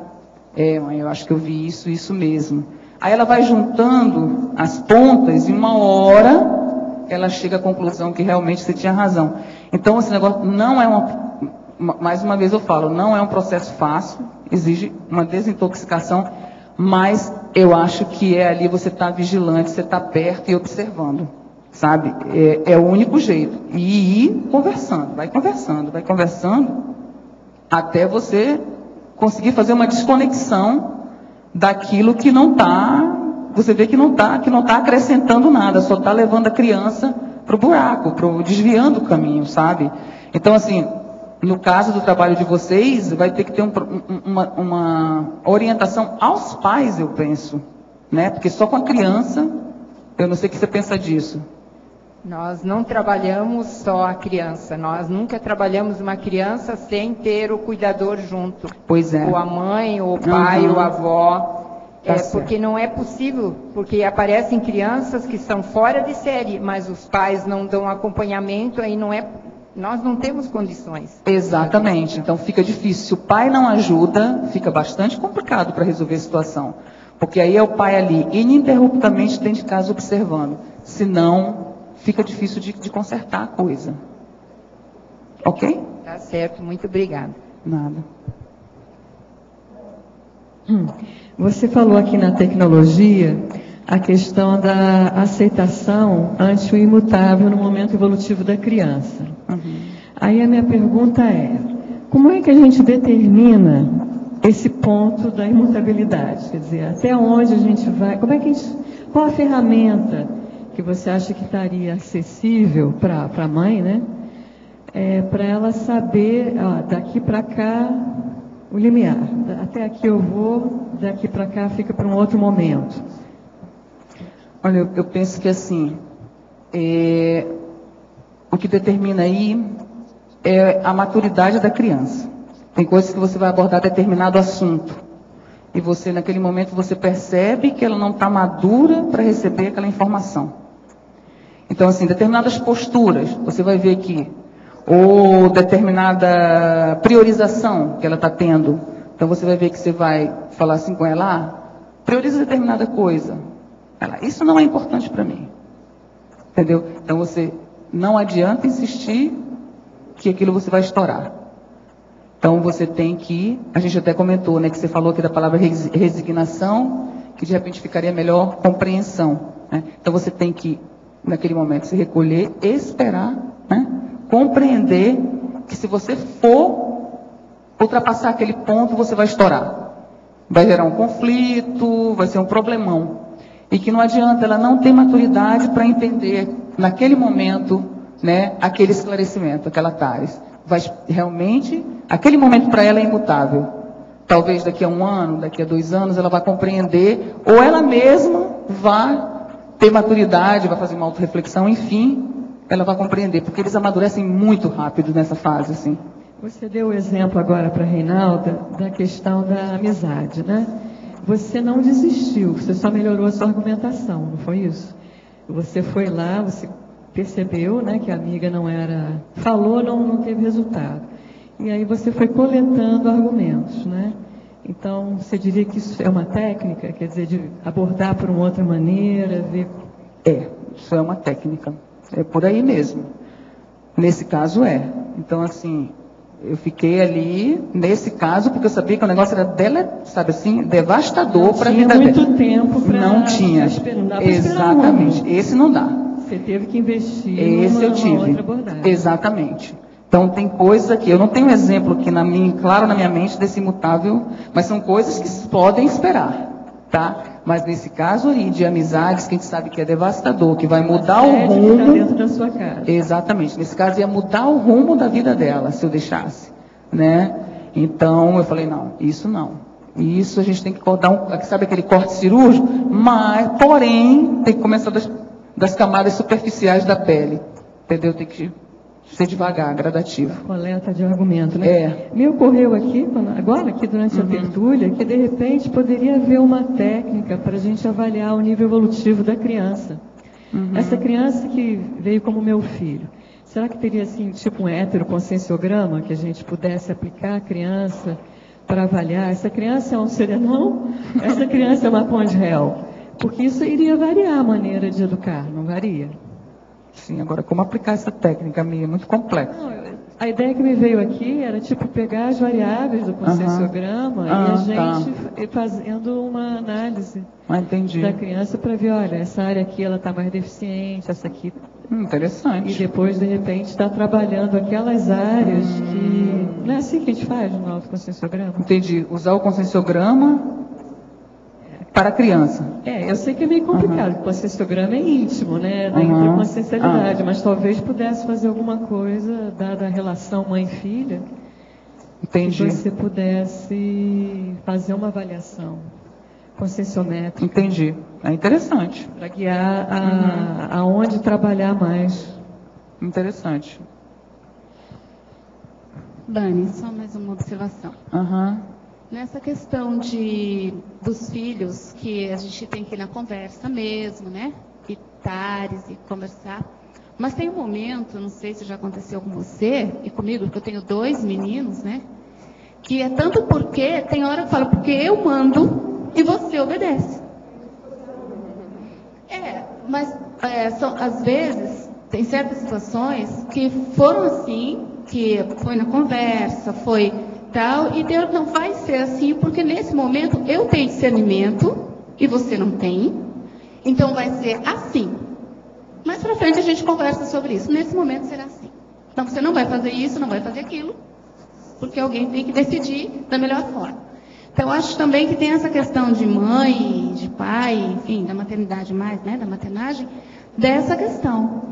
mãe, eu acho que eu vi isso mesmo. Aí ela vai juntando as pontas e uma hora ela chega à conclusão que realmente você tinha razão. Então esse negócio não é mais uma vez eu falo, não é um processo fácil, exige uma desintoxicação, mas eu acho que ali você está vigilante, você está perto e observando, sabe? É o único jeito. E ir conversando, vai conversando, até você conseguir fazer uma desconexão daquilo que não está, você vê que não está acrescentando nada, só está levando a criança para o buraco, desviando o caminho, sabe? Então, assim, no caso do trabalho de vocês, vai ter que ter uma orientação aos pais, eu penso, né? Porque só com a criança, eu não sei o que você pensa disso. Nós não trabalhamos só a criança, nós nunca trabalhamos uma criança sem ter o cuidador junto. Pois é. Ou a mãe, ou o pai, ou a avó. Porque não é possível, porque aparecem crianças que são fora de série, mas os pais não dão acompanhamento, aí nós não temos condições. Exatamente, então fica difícil. Se o pai não ajuda, fica bastante complicado para resolver a situação. Porque aí é o pai ali, ininterruptamente dentro de casa observando. Senão, fica difícil de consertar a coisa. Ok? Tá certo, muito obrigada. Nada. Você falou aqui na tecnologia a questão da aceitação ante o imutável no momento evolutivo da criança. Aí a minha pergunta é, como é que a gente determina esse ponto da imutabilidade? Quer dizer, até onde a gente vai, qual a ferramenta que você acha que estaria acessível para a mãe, né? Para ela saber, daqui para cá, o limiar. Até aqui eu vou, daqui para cá fica para um outro momento. Olha, eu penso que assim, o que determina aí é a maturidade da criança. Tem coisas que você vai abordar determinado assunto. E você, naquele momento, você percebe que ela não está madura para receber aquela informação. Então, assim, determinadas posturas, você vai ver que ou determinada priorização que ela está tendo. Então você vai ver que você vai falar assim com ela, prioriza determinada coisa. Ela, isso não é importante para mim. Entendeu? Então você não adianta insistir que aquilo você vai estourar. Então você tem que, a gente até comentou, né, que você falou aqui da palavra resignação, que de repente ficaria melhor compreensão. Né? Então você tem que, naquele momento, se recolher, esperar, né? Compreender que se você for ultrapassar aquele ponto, você vai estourar. Vai gerar um conflito, vai ser um problemão. E que não adianta, ela não tem maturidade para entender, naquele momento, né, aquele esclarecimento, aquela TARES. Realmente, aquele momento para ela é imutável. talvez daqui a 1 ano, daqui a 2 anos, ela vai compreender, ou ela mesma vai ter maturidade, vai fazer uma autorreflexão, enfim, ela vai compreender, porque eles amadurecem muito rápido nessa fase, assim. Você deu o exemplo agora para a Reinalda da questão da amizade, né? Você não desistiu, você só melhorou a sua argumentação, não foi isso? Você foi lá, você percebeu, né, que a amiga não era... Falou, não teve resultado. E aí você foi coletando argumentos, né? Então, você diria que isso é uma técnica, quer dizer, de abordar por uma outra maneira, ver... Isso é uma técnica. É por aí mesmo. Nesse caso Então, assim, eu fiquei ali, nesse caso, porque eu sabia que o negócio era, sabe assim, devastador para a vida dela. Não tinha muito tempo para... Não tinha. Exatamente. Esse não dá. Você teve que investir numa outra abordagem. Exatamente. Então, tem coisas aqui, eu não tenho exemplo aqui claro na minha mente desse imutável, mas são coisas que podem esperar, tá? Mas nesse caso aí, de amizades, que a gente sabe que é devastador, que vai mudar o rumo... Que está dentro da sua casa. Exatamente. Nesse caso, ia mudar o rumo da vida dela, se eu deixasse, né? Então, eu falei, não, isso não. Isso a gente tem que dar sabe aquele corte cirúrgico? Porém, tem que começar das camadas superficiais da pele, entendeu? Tem que ser devagar, gradativo. Coleta de argumento, né? Me ocorreu aqui, agora aqui durante a tertúlia, que de repente poderia haver uma técnica para a gente avaliar o nível evolutivo da criança. Essa criança que veio como meu filho, será que teria assim, tipo um heteroconscienciograma que a gente pudesse aplicar à criança para avaliar? Essa criança é um serenão? Essa criança é uma ponte réu? Porque isso iria variar a maneira de educar, não varia? Sim, agora como aplicar essa técnica, é muito complexo. A ideia que me veio aqui era tipo pegar as variáveis do conscienciograma e a gente fazendo uma análise da criança para ver, olha, essa área aqui ela está mais deficiente, essa aqui... Interessante. E depois, de repente, está trabalhando aquelas áreas que... Não é assim que a gente faz no autoconscienciograma? Entendi. Usar o conscienciograma para a criança. Eu sei que é meio complicado, porque o conscienciograma é íntimo, né, da intraconsciencialidade, mas talvez pudesse fazer alguma coisa, dada a relação mãe-filha, que você pudesse fazer uma avaliação conscienciométrica. Entendi. É interessante. Para guiar aonde trabalhar mais. Interessante. Dani, só mais uma observação. Nessa questão dos filhos, que a gente tem que ir na conversa mesmo, né? Itares e conversar. Mas tem um momento, não sei se já aconteceu com você e comigo, porque eu tenho 2 meninos, né? Que é tanto porque, tem hora que eu falo, porque eu mando e você obedece. Mas às vezes, tem certas situações que foram assim, que foi na conversa, foi... tal, e Deus não vai ser assim, porque nesse momento eu tenho discernimento e você não tem, então vai ser assim. Mais pra frente a gente conversa sobre isso. Nesse momento será assim. Então você não vai fazer isso, não vai fazer aquilo, porque alguém tem que decidir da melhor forma. Então acho também que tem essa questão de mãe, de pai, enfim, da maternidade mais, né, da maternagem, dessa questão.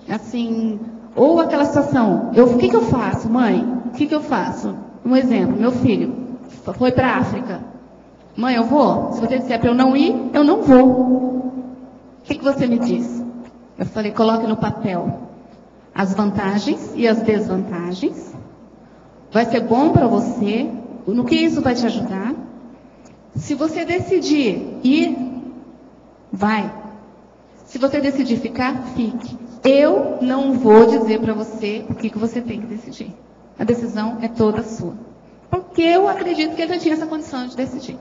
Assim, ou aquela situação, o que eu faço, mãe? O que eu faço? Um exemplo, meu filho foi para a África. Mãe, eu vou? Se você disser para eu não ir, eu não vou. O que você me diz? Eu falei, coloque no papel as vantagens e as desvantagens. Vai ser bom para você. No que isso vai te ajudar? Se você decidir ir, vai. Se você decidir ficar, fique. Eu não vou dizer para você o que você tem que decidir. A decisão é toda sua. Porque eu acredito que ele já tinha essa condição de decidir.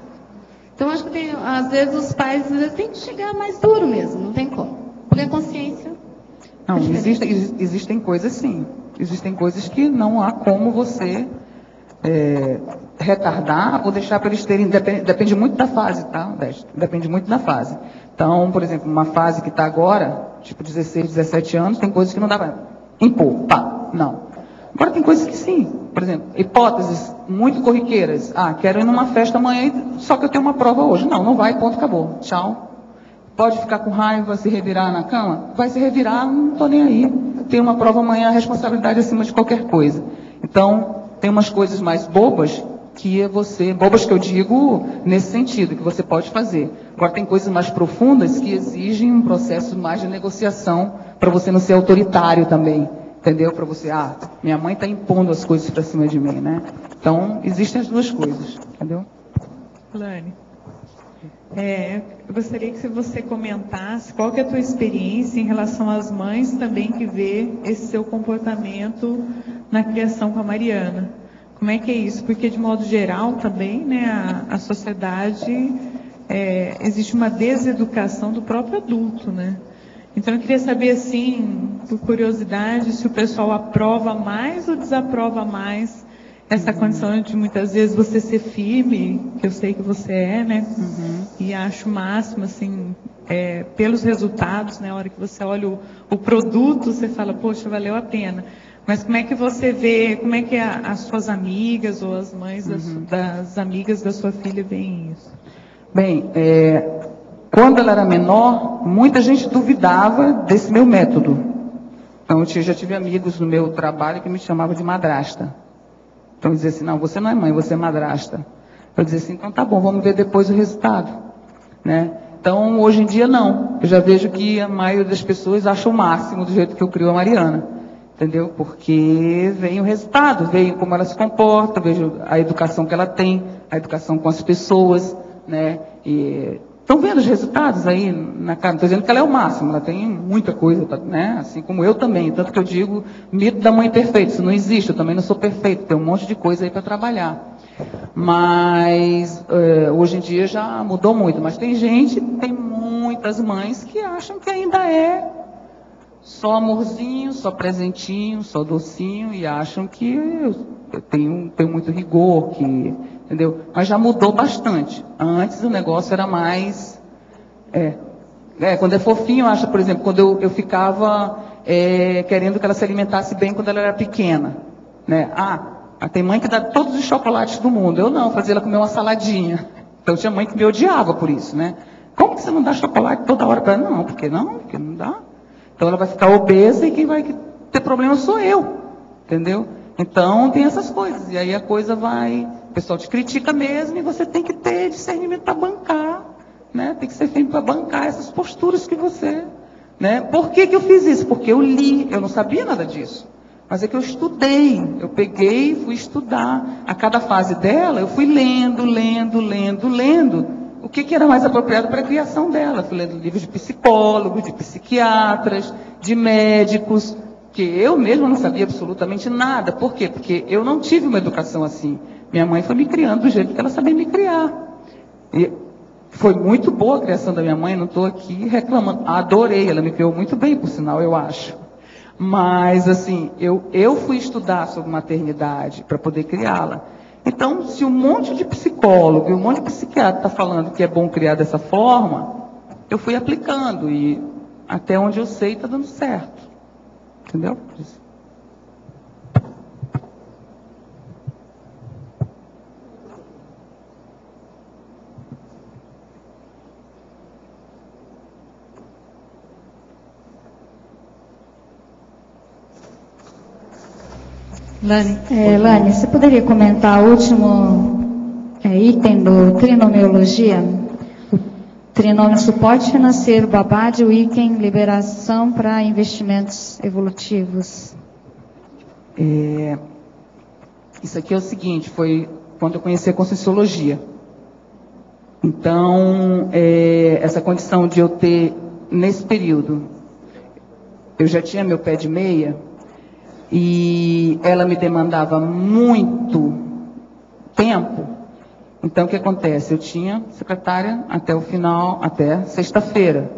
Então, acho que às vezes os pais têm que chegar mais duro mesmo, não tem como. Porque a consciência... Não, existem coisas sim. Existem coisas que não há como você retardar ou deixar para eles terem... Depende muito da fase, tá? Depende muito da fase. Então, por exemplo, uma fase que está agora, tipo 16, 17 anos, tem coisas que não dá para impor. Não. Agora tem coisas que sim. Por exemplo, hipóteses muito corriqueiras. Quero ir numa festa amanhã, só que eu tenho uma prova hoje. Não vai, ponto, acabou. Tchau. Pode ficar com raiva, se revirar na cama? Vai se revirar, não estou nem aí. Tem uma prova amanhã, a responsabilidade acima de qualquer coisa. Então, tem umas coisas mais bobas que você, bobas que eu digo nesse sentido, que você pode fazer. Agora tem coisas mais profundas que exigem um processo mais de negociação para você não ser autoritário também, entendeu? Para você, minha mãe está impondo as coisas para cima de mim, né? Então, existem as duas coisas, entendeu? Lani, eu gostaria que você comentasse qual que é a tua experiência em relação às mães também que vê esse seu comportamento na criação com a Mariana. Como é que é isso? Porque, de modo geral, também, né, a sociedade, existe uma deseducação do próprio adulto, né? Então, eu queria saber, assim, por curiosidade, se o pessoal aprova mais ou desaprova mais essa condição de, muitas vezes, você ser firme, que eu sei que você é, né? E acho o máximo, assim, pelos resultados, né? A hora que você olha o produto, você fala, poxa, valeu a pena. Mas como é que você vê, como é que as suas amigas ou as mães das amigas da sua filha veem isso? Bem, quando ela era menor, muita gente duvidava desse meu método. Então, eu já tive amigos no meu trabalho que me chamavam de madrasta. Então, dizia assim, não, você não é mãe, você é madrasta. Eu dizia assim, então tá bom, vamos ver depois o resultado, né? Então, hoje em dia, não. Eu já vejo que a maioria das pessoas acha o máximo do jeito que eu crio a Mariana. Entendeu? Porque vem o resultado, vem como ela se comporta, vejo a educação que ela tem, a educação com as pessoas, né? E estão vendo os resultados aí na cara. Não estou dizendo que ela é o máximo, ela tem muita coisa, né? Assim como eu também. Tanto que eu digo, mito da mãe perfeita, isso não existe, eu também não sou perfeito, tem um monte de coisa aí para trabalhar. Mas hoje em dia já mudou muito, mas tem muitas mães que acham que ainda é só amorzinho, só presentinho, só docinho, e acham que eu tenho muito rigor, entendeu? Mas já mudou bastante. Antes o negócio era mais... quando é fofinho, acha, por exemplo, quando eu ficava querendo que ela se alimentasse bem quando ela era pequena, né? Tem mãe que dá todos os chocolates do mundo. Eu não, fazia ela comer uma saladinha. Então tinha mãe que me odiava por isso, né? Como que você não dá chocolate toda hora para ela? Não, porque não dá. Então ela vai ficar obesa e quem vai ter problema sou eu, entendeu? Então tem essas coisas, e aí a coisa vai, o pessoal te critica mesmo, e você tem que ter discernimento para bancar, né? Tem que ser firme para bancar essas posturas que você, né? Por que eu fiz isso? Porque eu li, eu não sabia nada disso, mas é que eu estudei, eu peguei e fui estudar, a cada fase dela eu fui lendo, o que era mais apropriado para a criação dela. Fui lendo livros de psicólogos, de psiquiatras, de médicos, que eu mesma não sabia absolutamente nada. Por quê? Porque eu não tive uma educação assim. Minha mãe foi me criando do jeito que ela sabia me criar. E foi muito boa a criação da minha mãe, não estou aqui reclamando. Adorei, ela me criou muito bem, por sinal, eu acho. Mas, assim, eu fui estudar sobre maternidade para poder criá-la. Então, se um monte de psicólogo e um monte de psiquiatra está falando que é bom criar dessa forma, eu fui aplicando e até onde eu sei está dando certo. Entendeu? Lani, você poderia comentar o último item do trinomiologia? O trinômio suporte financeiro, babade, o item liberação para investimentos evolutivos. Isso aqui é o seguinte, foi quando eu conheci a Conscienciologia. Então, essa condição de eu ter, nesse período, eu já tinha meu pé de meia, e ela me demandava muito tempo. Então, o que acontece? Eu tinha secretária até o final, até sexta-feira.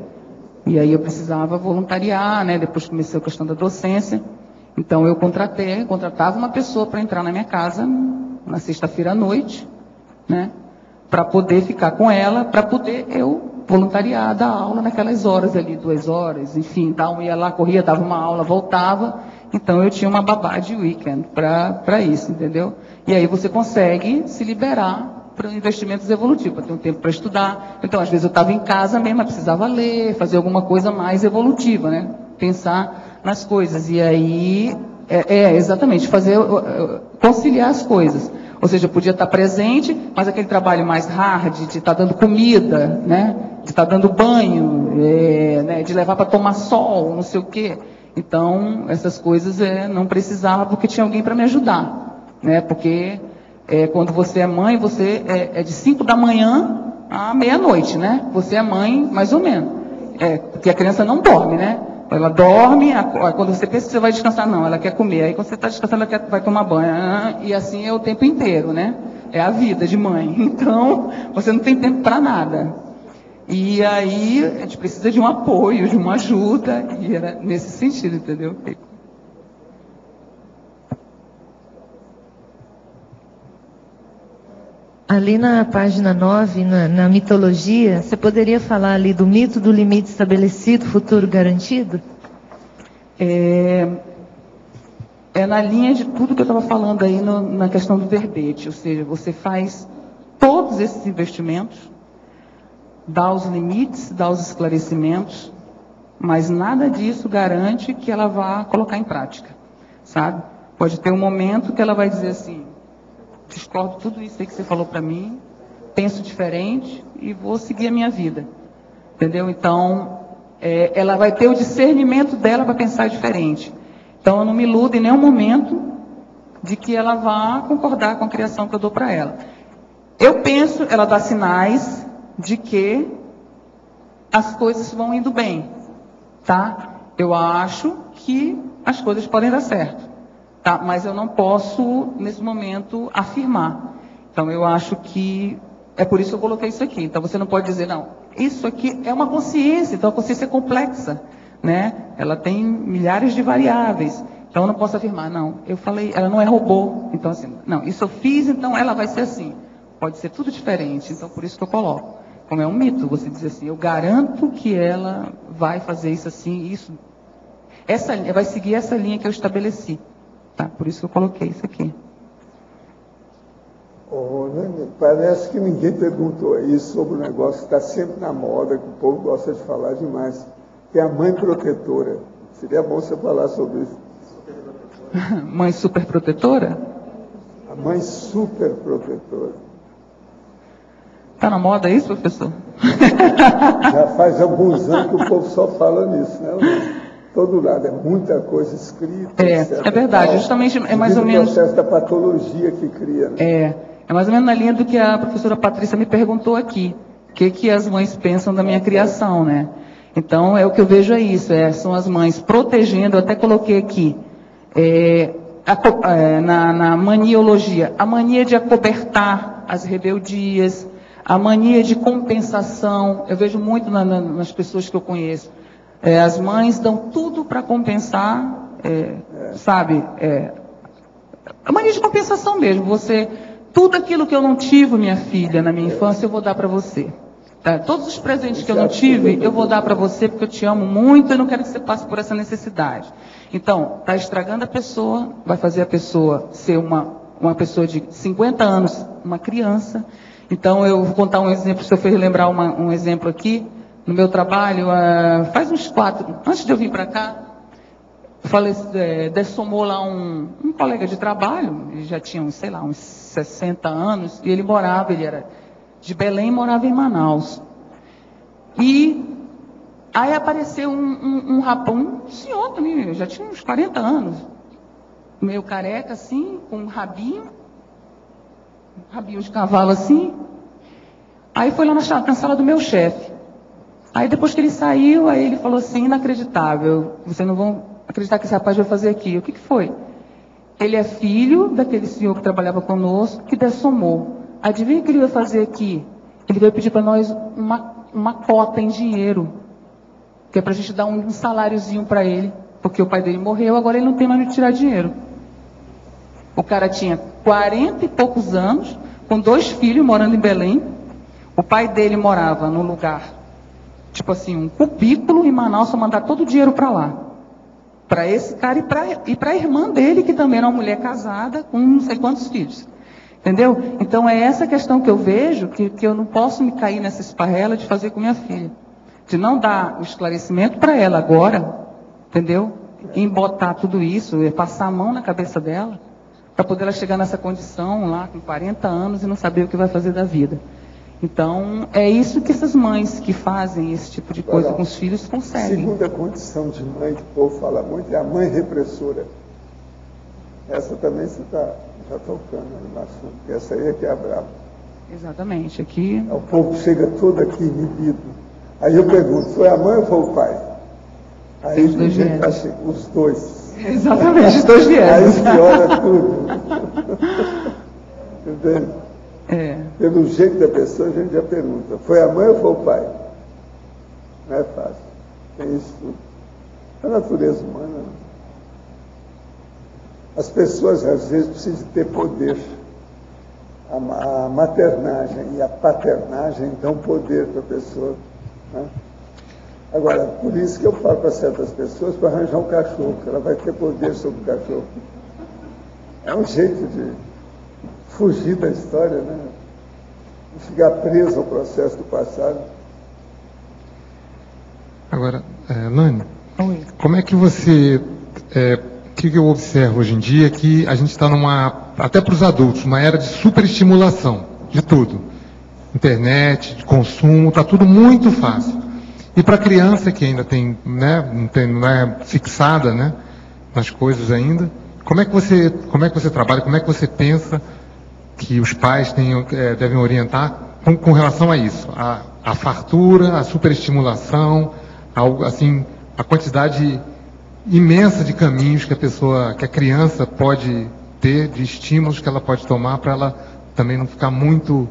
E aí eu precisava voluntariar, né? Depois comecei a questão da docência. Então, eu contratava uma pessoa para entrar na minha casa na sexta-feira à noite, né? Para poder ficar com ela, para poder eu voluntariar, dar aula naquelas horas ali, 2 horas, enfim, ia lá, corria, dava uma aula, voltava. Então, eu tinha uma babá de weekend para isso, entendeu? E aí você consegue se liberar para investimentos evolutivos, para ter um tempo para estudar. Então, às vezes eu estava em casa mesmo, eu precisava ler, fazer alguma coisa mais evolutiva, né? Pensar nas coisas. E aí, exatamente, conciliar as coisas. Ou seja, eu podia estar presente, mas aquele trabalho mais hard, de estar dando comida, né? De estar dando banho, né? De levar para tomar sol, não sei o quê. Então, essas coisas não precisava, porque tinha alguém para me ajudar, né? Porque quando você é mãe, você é de 5 da manhã à meia-noite, né? Você é mãe, mais ou menos. Porque a criança não dorme, né? Ela dorme, quando você pensa que você vai descansar, não, ela quer comer. Aí quando você está descansando, ela vai tomar banho. E assim é o tempo inteiro, né? É a vida de mãe. Então, você não tem tempo para nada. E aí, a gente precisa de um apoio, de uma ajuda. E era nesse sentido, entendeu? Ali na página 9, na mitologia, você poderia falar ali do mito do limite estabelecido, futuro garantido? É na linha de tudo que eu estava falando aí na questão do verbete. Ou seja, você faz todos esses investimentos, dá os limites, dá os esclarecimentos, mas nada disso garante que ela vá colocar em prática, sabe? Pode ter um momento que ela vai dizer assim: discordo tudo isso aí que você falou para mim, penso diferente e vou seguir a minha vida. Entendeu? Então, ela vai ter o discernimento dela para pensar diferente. Então, eu não me iludo em nenhum momento de que ela vá concordar com a criação que eu dou para ela. Eu penso, ela dá sinais de que as coisas vão indo bem, tá? Eu acho que as coisas podem dar certo. Tá, mas eu não posso, nesse momento, afirmar. Então, eu acho que é por isso que eu coloquei isso aqui. Então, você não pode dizer, não, isso aqui é uma consciência, então a consciência é complexa, né? Ela tem milhares de variáveis. Então, eu não posso afirmar, não, eu falei, ela não é robô. Então, assim, não, isso eu fiz, então ela vai ser assim. Pode ser tudo diferente, então por isso que eu coloco. Como é um mito, você diz assim, eu garanto que ela vai fazer isso assim, isso. Vai seguir essa linha que eu estabeleci. Tá, por isso que eu coloquei isso aqui. Parece que ninguém perguntou aí sobre o negócio que está sempre na moda, que o povo gosta de falar demais, que é a mãe protetora. Seria bom você falar sobre isso. Mãe superprotetora? A mãe superprotetora. Está na moda isso, professor? Já faz alguns anos que o povo só fala nisso, né? Todo lado, é muita coisa escrita. É verdade, justamente é mais ou menos. O processo da patologia que cria. Né? É mais ou menos na linha do que a professora Patrícia me perguntou aqui. O que as mães pensam da minha criação, né? Então, o que eu vejo é isso, são as mães protegendo, eu até coloquei aqui, na maniologia, a mania de acobertar as rebeldias, a mania de compensação, eu vejo muito nas pessoas que eu conheço. As mães dão tudo para compensar, sabe? A mania de compensação mesmo. Tudo aquilo que eu não tive, minha filha, na minha infância, eu vou dar para você. Tá? Todos os presentes que eu não tive, eu vou dar para você porque eu te amo muito e não quero que você passe por essa necessidade. Então, está estragando a pessoa, vai fazer a pessoa ser uma pessoa de 50 anos, uma criança. Então, eu vou contar um exemplo, se eu for lembrar um exemplo aqui. No meu trabalho, faz uns 4, antes de eu vir para cá, dessomou lá um colega de trabalho, ele já tinha, uns 60 anos, e ele era de Belém e morava em Manaus. E aí apareceu um rapaz, um senhor também, já tinha uns 40 anos, meio careca assim, com um rabinho de cavalo assim. Aí foi lá na sala do meu chefe. Aí depois que ele saiu, aí ele falou assim, inacreditável, vocês não vão acreditar que esse rapaz vai fazer aqui. O que foi? Ele é filho daquele senhor que trabalhava conosco, que dessomou. Adivinha o que ele vai fazer aqui? Ele veio pedir para nós uma cota em dinheiro, que é para a gente dar um saláriozinho para ele, porque o pai dele morreu, agora ele não tem mais onde tirar dinheiro. O cara tinha 40 e poucos anos, com 2 filhos morando em Belém. O pai dele morava num lugar tipo assim, um cubículo em Manaus, só mandar todo o dinheiro para lá. Para esse cara e para a irmã dele, que também era uma mulher casada, com não sei quantos filhos. Entendeu? Então é essa questão que eu vejo, que eu não posso me cair nessa esparrela de fazer com minha filha. De não dar o esclarecimento para ela agora, entendeu? Embotar tudo isso, passar a mão na cabeça dela. para poder ela chegar nessa condição lá com 40 anos e não saber o que vai fazer da vida. Então, é isso que essas mães que fazem esse tipo de coisa com os filhos conseguem. Segunda condição de mãe que o povo fala muito é a mãe repressora. Essa também você está tocando no assunto, porque essa aí é que é a brava. Exatamente. Aqui... O povo chega todo aqui inibido. Aí eu pergunto, foi a mãe ou foi o pai? Aí os dois vieram. Os dois. Exatamente, os dois vieram. Aí piora tudo. Entendeu? Pelo jeito da pessoa, a gente já pergunta, foi a mãe ou foi o pai? Não é fácil. Tem isso tudo. É a natureza humana. As pessoas, às vezes, precisam ter poder. A maternagem e a paternagem dão poder para a pessoa. Né? Agora, por isso que eu falo para certas pessoas para arranjar um cachorro, que ela vai ter poder sobre o cachorro. É um jeito de fugir da história, né? De ficar preso ao processo do passado. Agora, Lani, como é que você... O que eu observo hoje em dia é que a gente está até para os adultos, uma era de superestimulação de tudo. Internet, de consumo, está tudo muito fácil. E para a criança que ainda tem, né, não é fixada, né, nas coisas ainda, como é que você trabalha, como é que você pensa que os pais devem orientar com relação a isso? A fartura, a superestimulação, assim, a quantidade imensa de caminhos que a criança pode ter, de estímulos que ela pode tomar para ela também não ficar muito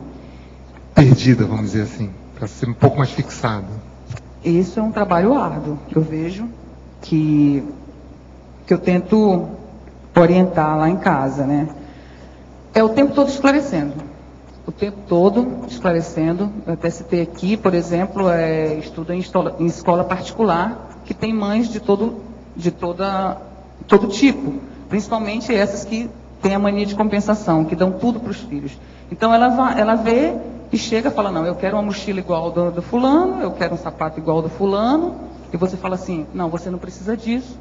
perdida, vamos dizer assim, para ser um pouco mais fixada. Isso é um trabalho árduo, eu vejo, que eu tento orientar lá em casa, né? É o tempo todo esclarecendo. O tempo todo esclarecendo. Eu até citei aqui, por exemplo, estudo em escola particular, que tem mães de todo tipo, principalmente essas que têm a mania de compensação, que dão tudo para os filhos. Então ela vê e chega e fala, não, eu quero uma mochila igual do fulano, eu quero um sapato igual do fulano, e você fala assim, não, você não precisa disso,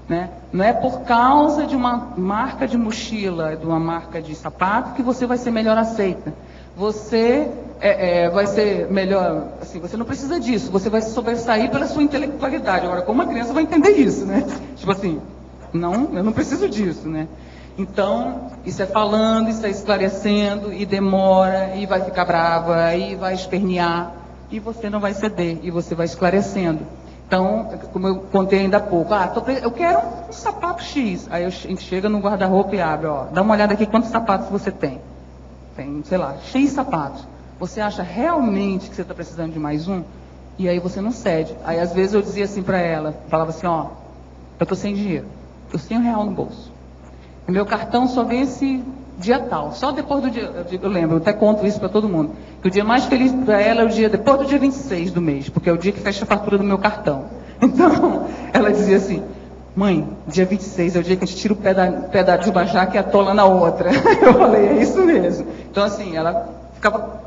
né? Não é por causa de uma marca de mochila, de uma marca de sapato, que você vai ser melhor aceita. Você vai ser melhor, assim, você não precisa disso, você vai se sobressair pela sua intelectualidade. Agora, como a criança vai entender isso, né? Tipo assim, não, eu não preciso disso, né? Então, isso é falando, isso é esclarecendo, e demora, e vai ficar brava, e vai espernear, e você não vai ceder, e você vai esclarecendo. Então, como eu contei ainda há pouco, eu quero um sapato X. Aí a gente chega no guarda-roupa e abre, dá uma olhada aqui quantos sapatos você tem. Tem, sei lá, X sapatos. Você acha realmente que você está precisando de mais um? E aí você não cede. Aí às vezes eu dizia assim para ela, falava assim, eu estou sem dinheiro, eu tenho R$100 no bolso. O meu cartão só vence dia tal, só depois do dia, eu lembro, eu até conto isso para todo mundo, que o dia mais feliz para ela é o dia depois do dia 26 do mês, porque é o dia que fecha a fatura do meu cartão. Então, ela dizia assim, mãe, dia 26 é o dia que a gente tira o pé da Jubajá que atola na outra. Eu falei, é isso mesmo. Então, assim, ela ficava,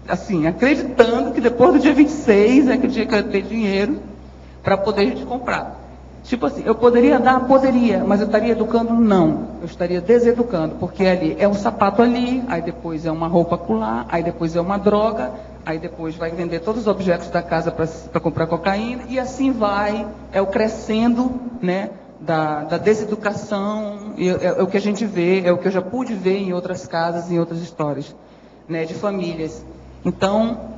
assim, acreditando que depois do dia 26 é que o dia que eu ia ter dinheiro para poder a gente comprar. Tipo assim, eu poderia dar? Poderia, mas eu estaria educando? Não. Eu estaria deseducando, porque ali é um sapato ali, aí depois é uma roupa acolá, aí depois é uma droga, aí depois vai vender todos os objetos da casa para comprar cocaína, e assim vai, é o crescendo, né, da deseducação, é o que a gente vê, é o que eu já pude ver em outras casas, em outras histórias, né, de famílias. Então,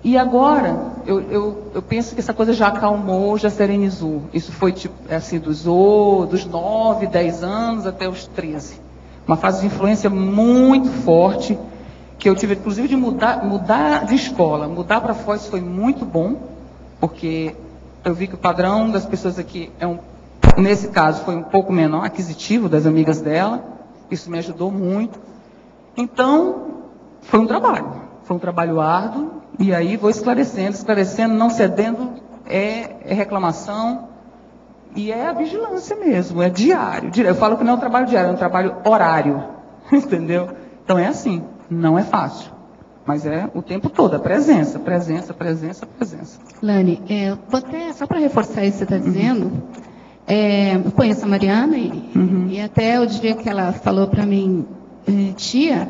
e agora, eu penso que essa coisa já acalmou, já serenizou. Isso foi tipo, assim, dos 9, 10 anos até os 13. Uma fase de influência muito forte, que eu tive, inclusive, de mudar de escola. Mudar para Foz foi muito bom, porque eu vi que o padrão das pessoas aqui, nesse caso, foi um pouco menor, aquisitivo das amigas dela. Isso me ajudou muito. Então, foi um trabalho árduo. E aí vou esclarecendo, não cedendo, é reclamação, e é a vigilância mesmo, é diário. Eu falo que não é um trabalho diário, é um trabalho horário, entendeu? Então é assim, não é fácil, mas é o tempo todo, a presença. Lani, até só para reforçar isso que você está dizendo, Eu conheço a Mariana e até o dia que ela falou para mim, tia,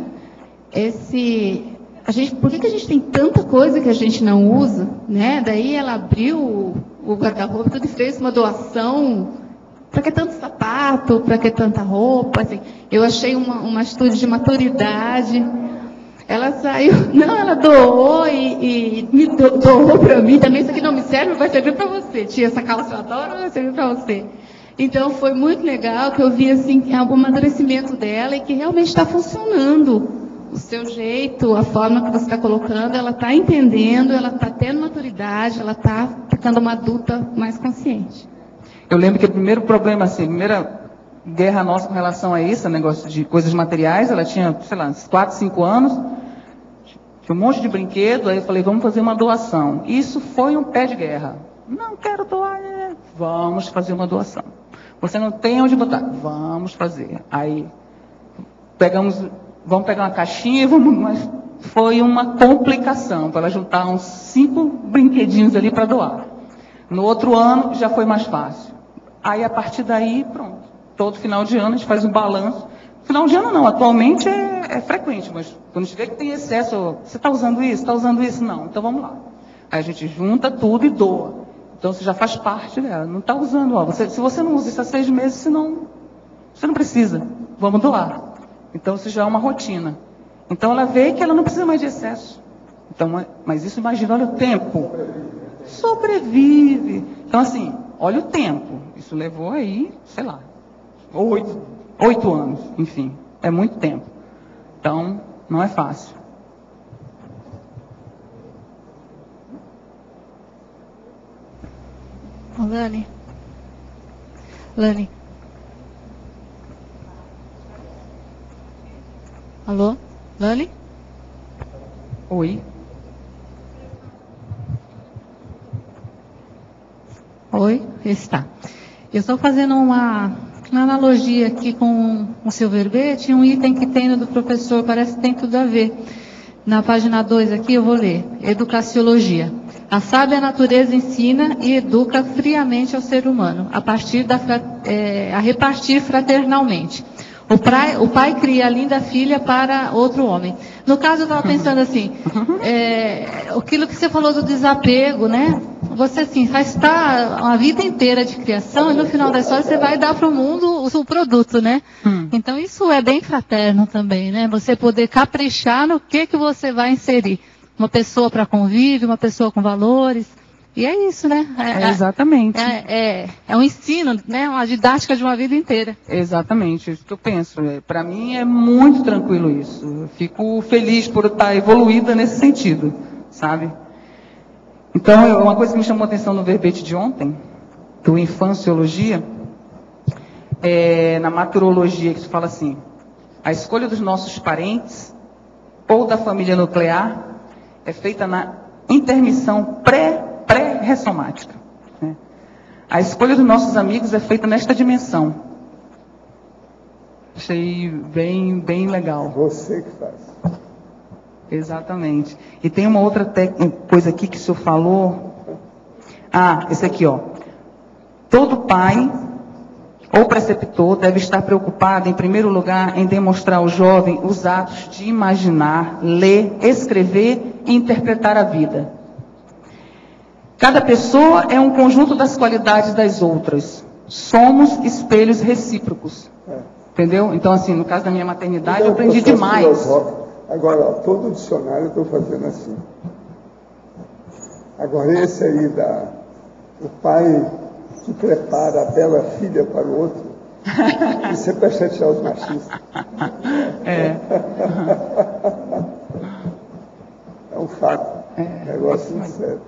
por que a gente tem tanta coisa que a gente não usa, né? Daí ela abriu o guarda-roupa, tudo, e fez uma doação. Para que tanto sapato? Para que tanta roupa? Assim, eu achei uma atitude de maturidade. Ela saiu, ela doou e me doou para mim também. Isso aqui não me serve, vai servir para você. Tia, essa calça eu adoro, vai servir para você. Então foi muito legal que eu vi assim o amadurecimento dela e que realmente está funcionando. O seu jeito, a forma que você está colocando, ela está entendendo, ela está tendo maturidade, ela está ficando uma adulta mais consciente. Eu lembro que o primeiro problema, assim, a primeira guerra nossa com relação a isso, negócio de coisas materiais, ela tinha, sei lá, 4, 5 anos, tinha um monte de brinquedo, aí eu falei, vamos fazer uma doação. Isso foi um pé de guerra. Não quero doar, vamos fazer uma doação. Você não tem onde botar, vamos fazer. Aí vamos pegar uma caixinha, mas foi uma complicação para ela juntar uns 5 brinquedinhos ali para doar. No outro ano já foi mais fácil. Aí a partir daí, pronto. Todo final de ano a gente faz um balanço. Final de ano não, atualmente é frequente, mas quando a gente vê que tem excesso, você está usando isso? Está usando isso? Não, então vamos lá. Aí a gente junta tudo e doa. Então você já faz parte dela, não está usando. Se você não usa isso há 6 meses, você não precisa, vamos doar. Então isso já é uma rotina. Então ela vê que ela não precisa mais de excesso. Então, mas isso, imagina, olha o tempo. Sobrevive. Então assim, olha o tempo. Isso levou aí, sei lá, 8 anos, enfim. É muito tempo. Então, não é fácil. Lani. Alô? Lani? Oi. Oi, está. Eu estou fazendo uma analogia aqui com o seu verbete, um item que tem no do professor, parece que tem tudo a ver. Na página 2 aqui eu vou ler, Educaciologia. A sábia natureza ensina e educa friamente ao ser humano, a repartir fraternalmente. O pai cria a linda filha para outro homem. No caso, eu estava pensando assim, aquilo que você falou do desapego, né? Você, assim, vai estar uma vida inteira de criação e no final da história você vai dar para o mundo o produto, né? Então, isso é bem fraterno também, né? Você poder caprichar no que você vai inserir. Uma pessoa para convívio, uma pessoa com valores. E é isso, né? Exatamente. É um ensino, né? Uma didática de uma vida inteira. Exatamente, é isso que eu penso. Para mim é muito tranquilo isso. Eu fico feliz por estar evoluída nesse sentido, sabe? Então, uma coisa que me chamou a atenção no verbete de ontem, do Infanciologia, na Maturologia, que se fala assim, a escolha dos nossos parentes ou da família nuclear é feita na intermissão pré-ressomática. Né? A escolha dos nossos amigos é feita nesta dimensão. Achei bem legal. Você que faz. Exatamente. E tem uma outra coisa aqui que o senhor falou. Esse aqui, ó. Todo pai ou preceptor deve estar preocupado, em primeiro lugar, em demonstrar ao jovem os atos de imaginar, ler, escrever e interpretar a vida. Cada pessoa é um conjunto das qualidades das outras. Somos espelhos recíprocos. Entendeu? Então, assim, no caso da minha maternidade, eu aprendi demais. Agora, todo o dicionário eu estou fazendo assim. Agora, esse aí o pai que prepara a bela filha para o outro, isso é para chatear os machistas. É um fato. Negócio muito sério.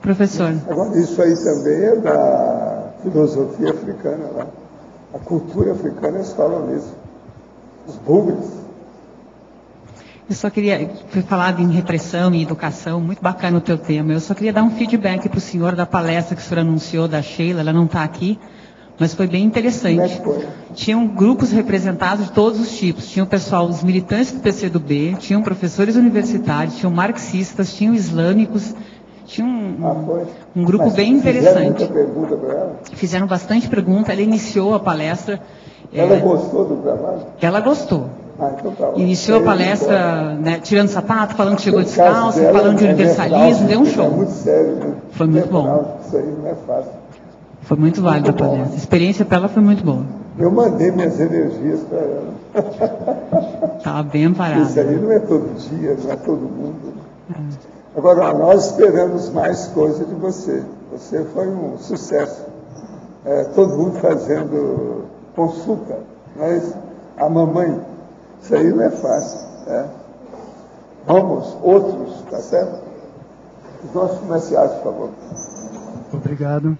Professor. Agora, isso aí também é da filosofia africana lá. A cultura africana, eles falam nisso. Os bugres. Eu só queria, foi falado em repressão e educação, muito bacana o teu tema. Eu só queria dar um feedback para o senhor da palestra que o senhor anunciou da Sheila, ela não está aqui, mas foi bem interessante. Tinham grupos representados de todos os tipos. Tinha o pessoal, os militantes do PCdoB, tinham professores universitários, tinham marxistas, tinham islâmicos, Tinha um grupo bem interessante. Fizeram muita pergunta para ela? Fizeram bastante pergunta, ela iniciou a palestra. Ela gostou do trabalho? Ela gostou. Então tá. Iniciou a palestra, né, tirando sapato, falando que chegou descalço, falando de universalismo, deu um show. É muito sério, né? Foi muito bom. Isso aí não é fácil. Foi muito válida a palestra. A experiência para ela foi muito boa. Eu mandei minhas energias para ela. Estava bem parada. Isso aí não é todo dia, não é todo mundo. Agora, nós esperamos mais coisas de você. Você foi um sucesso. Todo mundo fazendo consulta. Mas a mamãe, isso aí não é fácil. Vamos, outros, tá certo? Os nossos comerciais, por favor. Obrigado.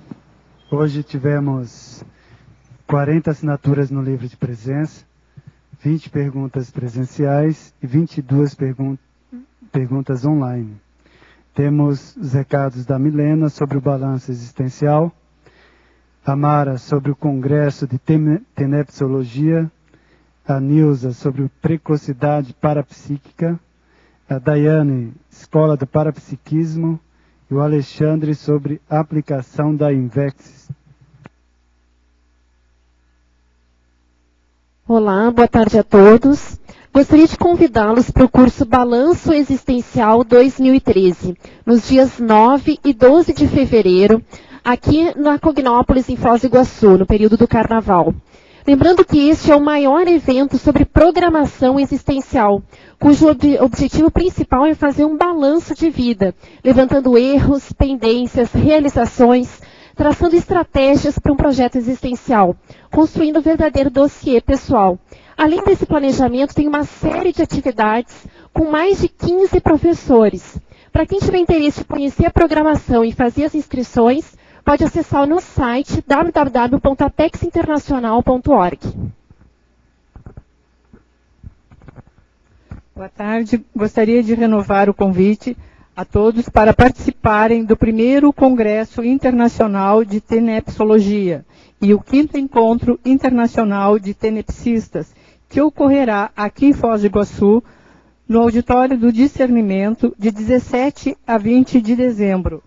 Hoje tivemos 40 assinaturas no livro de presença, 20 perguntas presenciais e 22 perguntas online. Temos os recados da Milena sobre o balanço existencial, a Mara sobre o Congresso de Tenepsologia, a Nilza sobre precocidade parapsíquica, a Daiane, Escola do Parapsiquismo, e o Alexandre sobre aplicação da Invex. Olá, boa tarde a todos. Gostaria de convidá-los para o curso Balanço Existencial 2013, nos dias 9 e 12 de fevereiro, aqui na Cognópolis, em Foz do Iguaçu, no período do Carnaval. Lembrando que este é o maior evento sobre programação existencial, cujo objetivo principal é fazer um balanço de vida, levantando erros, pendências, realizações, traçando estratégias para um projeto existencial, construindo um verdadeiro dossiê pessoal. Além desse planejamento, tem uma série de atividades com mais de 15 professores. Para quem tiver interesse em conhecer a programação e fazer as inscrições, pode acessar o nosso site www.apexinternacional.org. Boa tarde. Gostaria de renovar o convite a todos para participarem do primeiro Congresso Internacional de Tenepsologia e o 5º Encontro Internacional de Tenepsistas, que ocorrerá aqui em Foz do Iguaçu, no Auditório do Discernimento, de 17 a 20 de dezembro.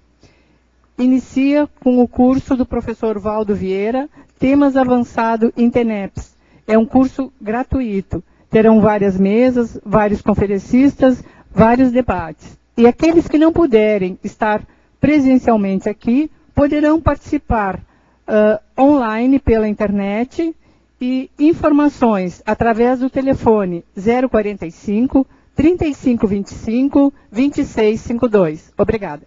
Inicia com o curso do professor Valdo Vieira, Temas Avançado em Teneps. É um curso gratuito. Terão várias mesas, vários conferencistas, vários debates. E aqueles que não puderem estar presencialmente aqui, poderão participar online pela internet e informações através do telefone 045 3525 2652. Obrigada.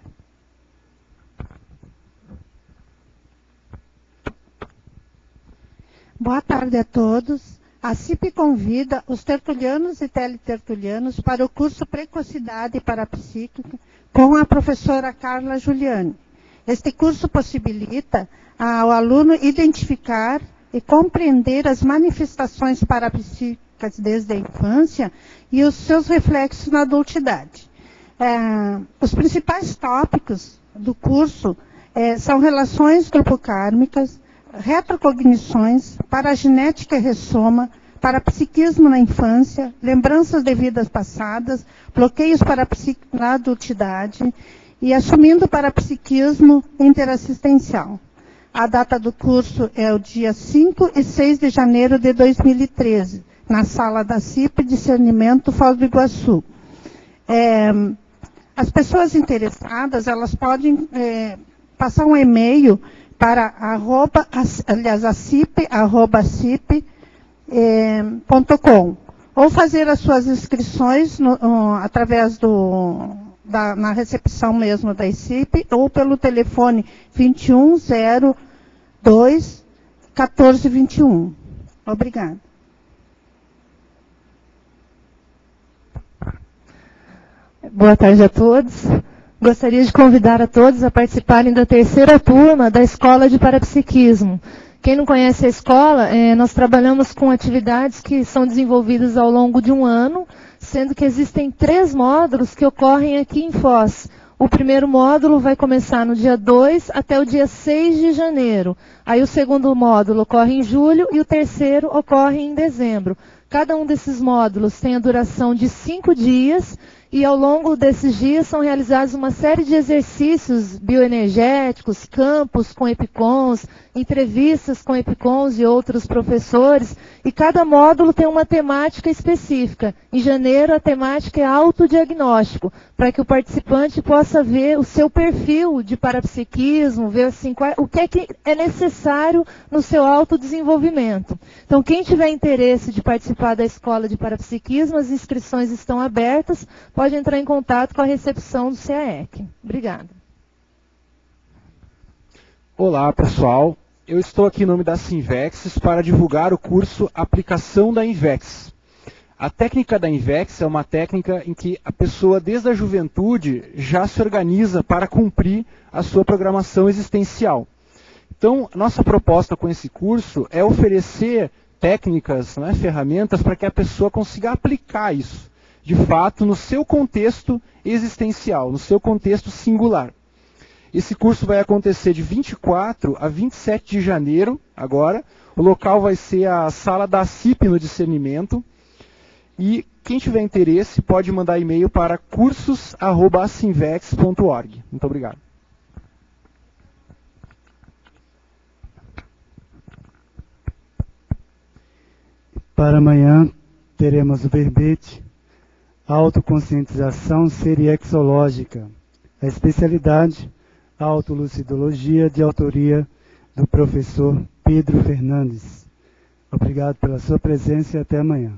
Boa tarde a todos. A CIP convida os tertulianos e teletertulianos para o curso Precocidade Parapsíquica com a professora Carla Giuliani. Este curso possibilita ao aluno identificar e compreender as manifestações parapsíquicas desde a infância e os seus reflexos na adultidade. Os principais tópicos do curso são relações grupocármicas, retrocognições, paragenética e ressoma, parapsiquismo na infância, lembranças de vidas passadas, bloqueios parapsíquicos na adultidade e assumindo o parapsiquismo interassistencial. A data do curso é o dia 5 e 6 de janeiro de 2013, na sala da CIP Discernimento Foz do Iguaçu. As pessoas interessadas, elas podem passar um e-mail para acip.com ou fazer as suas inscrições através na recepção mesmo da ICIP ou pelo telefone 2102 1421. Obrigada. Boa tarde a todos. Gostaria de convidar a todos a participarem da 3ª turma da Escola de Parapsiquismo. Quem não conhece a escola, nós trabalhamos com atividades que são desenvolvidas ao longo de um ano, sendo que existem 3 módulos que ocorrem aqui em Foz. O primeiro módulo vai começar no dia 2 até o dia 6 de janeiro. Aí o segundo módulo ocorre em julho e o terceiro ocorre em dezembro. Cada um desses módulos tem a duração de 5 dias E ao longo desses dias são realizados uma série de exercícios bioenergéticos, campos com EPICONs, entrevistas com EPICONs e outros professores, e cada módulo tem uma temática específica. Em janeiro, a temática é autodiagnóstico, para que o participante possa ver o seu perfil de parapsiquismo, ver assim, o que é necessário no seu autodesenvolvimento. Então, quem tiver interesse de participar da Escola de Parapsiquismo, as inscrições estão abertas, pode entrar em contato com a recepção do CAEC. Obrigada. Olá, pessoal. Eu estou aqui em nome da Sinvex para divulgar o curso Aplicação da Invex. A técnica da Invex é uma técnica em que a pessoa, desde a juventude, já se organiza para cumprir a sua programação existencial. Então, nossa proposta com esse curso é oferecer técnicas, né, ferramentas para que a pessoa consiga aplicar isso, de fato, no seu contexto existencial, no seu contexto singular. Esse curso vai acontecer de 24 a 27 de janeiro, agora. O local vai ser a sala da CIP no Discernimento. E quem tiver interesse pode mandar e-mail para cursos@asinvex.org. Muito obrigado. Para amanhã teremos o verbete Autoconscientização Seriexológica. A especialidade Autolucidologia, de autoria do professor Pedro Fernandes. Obrigado pela sua presença e até amanhã.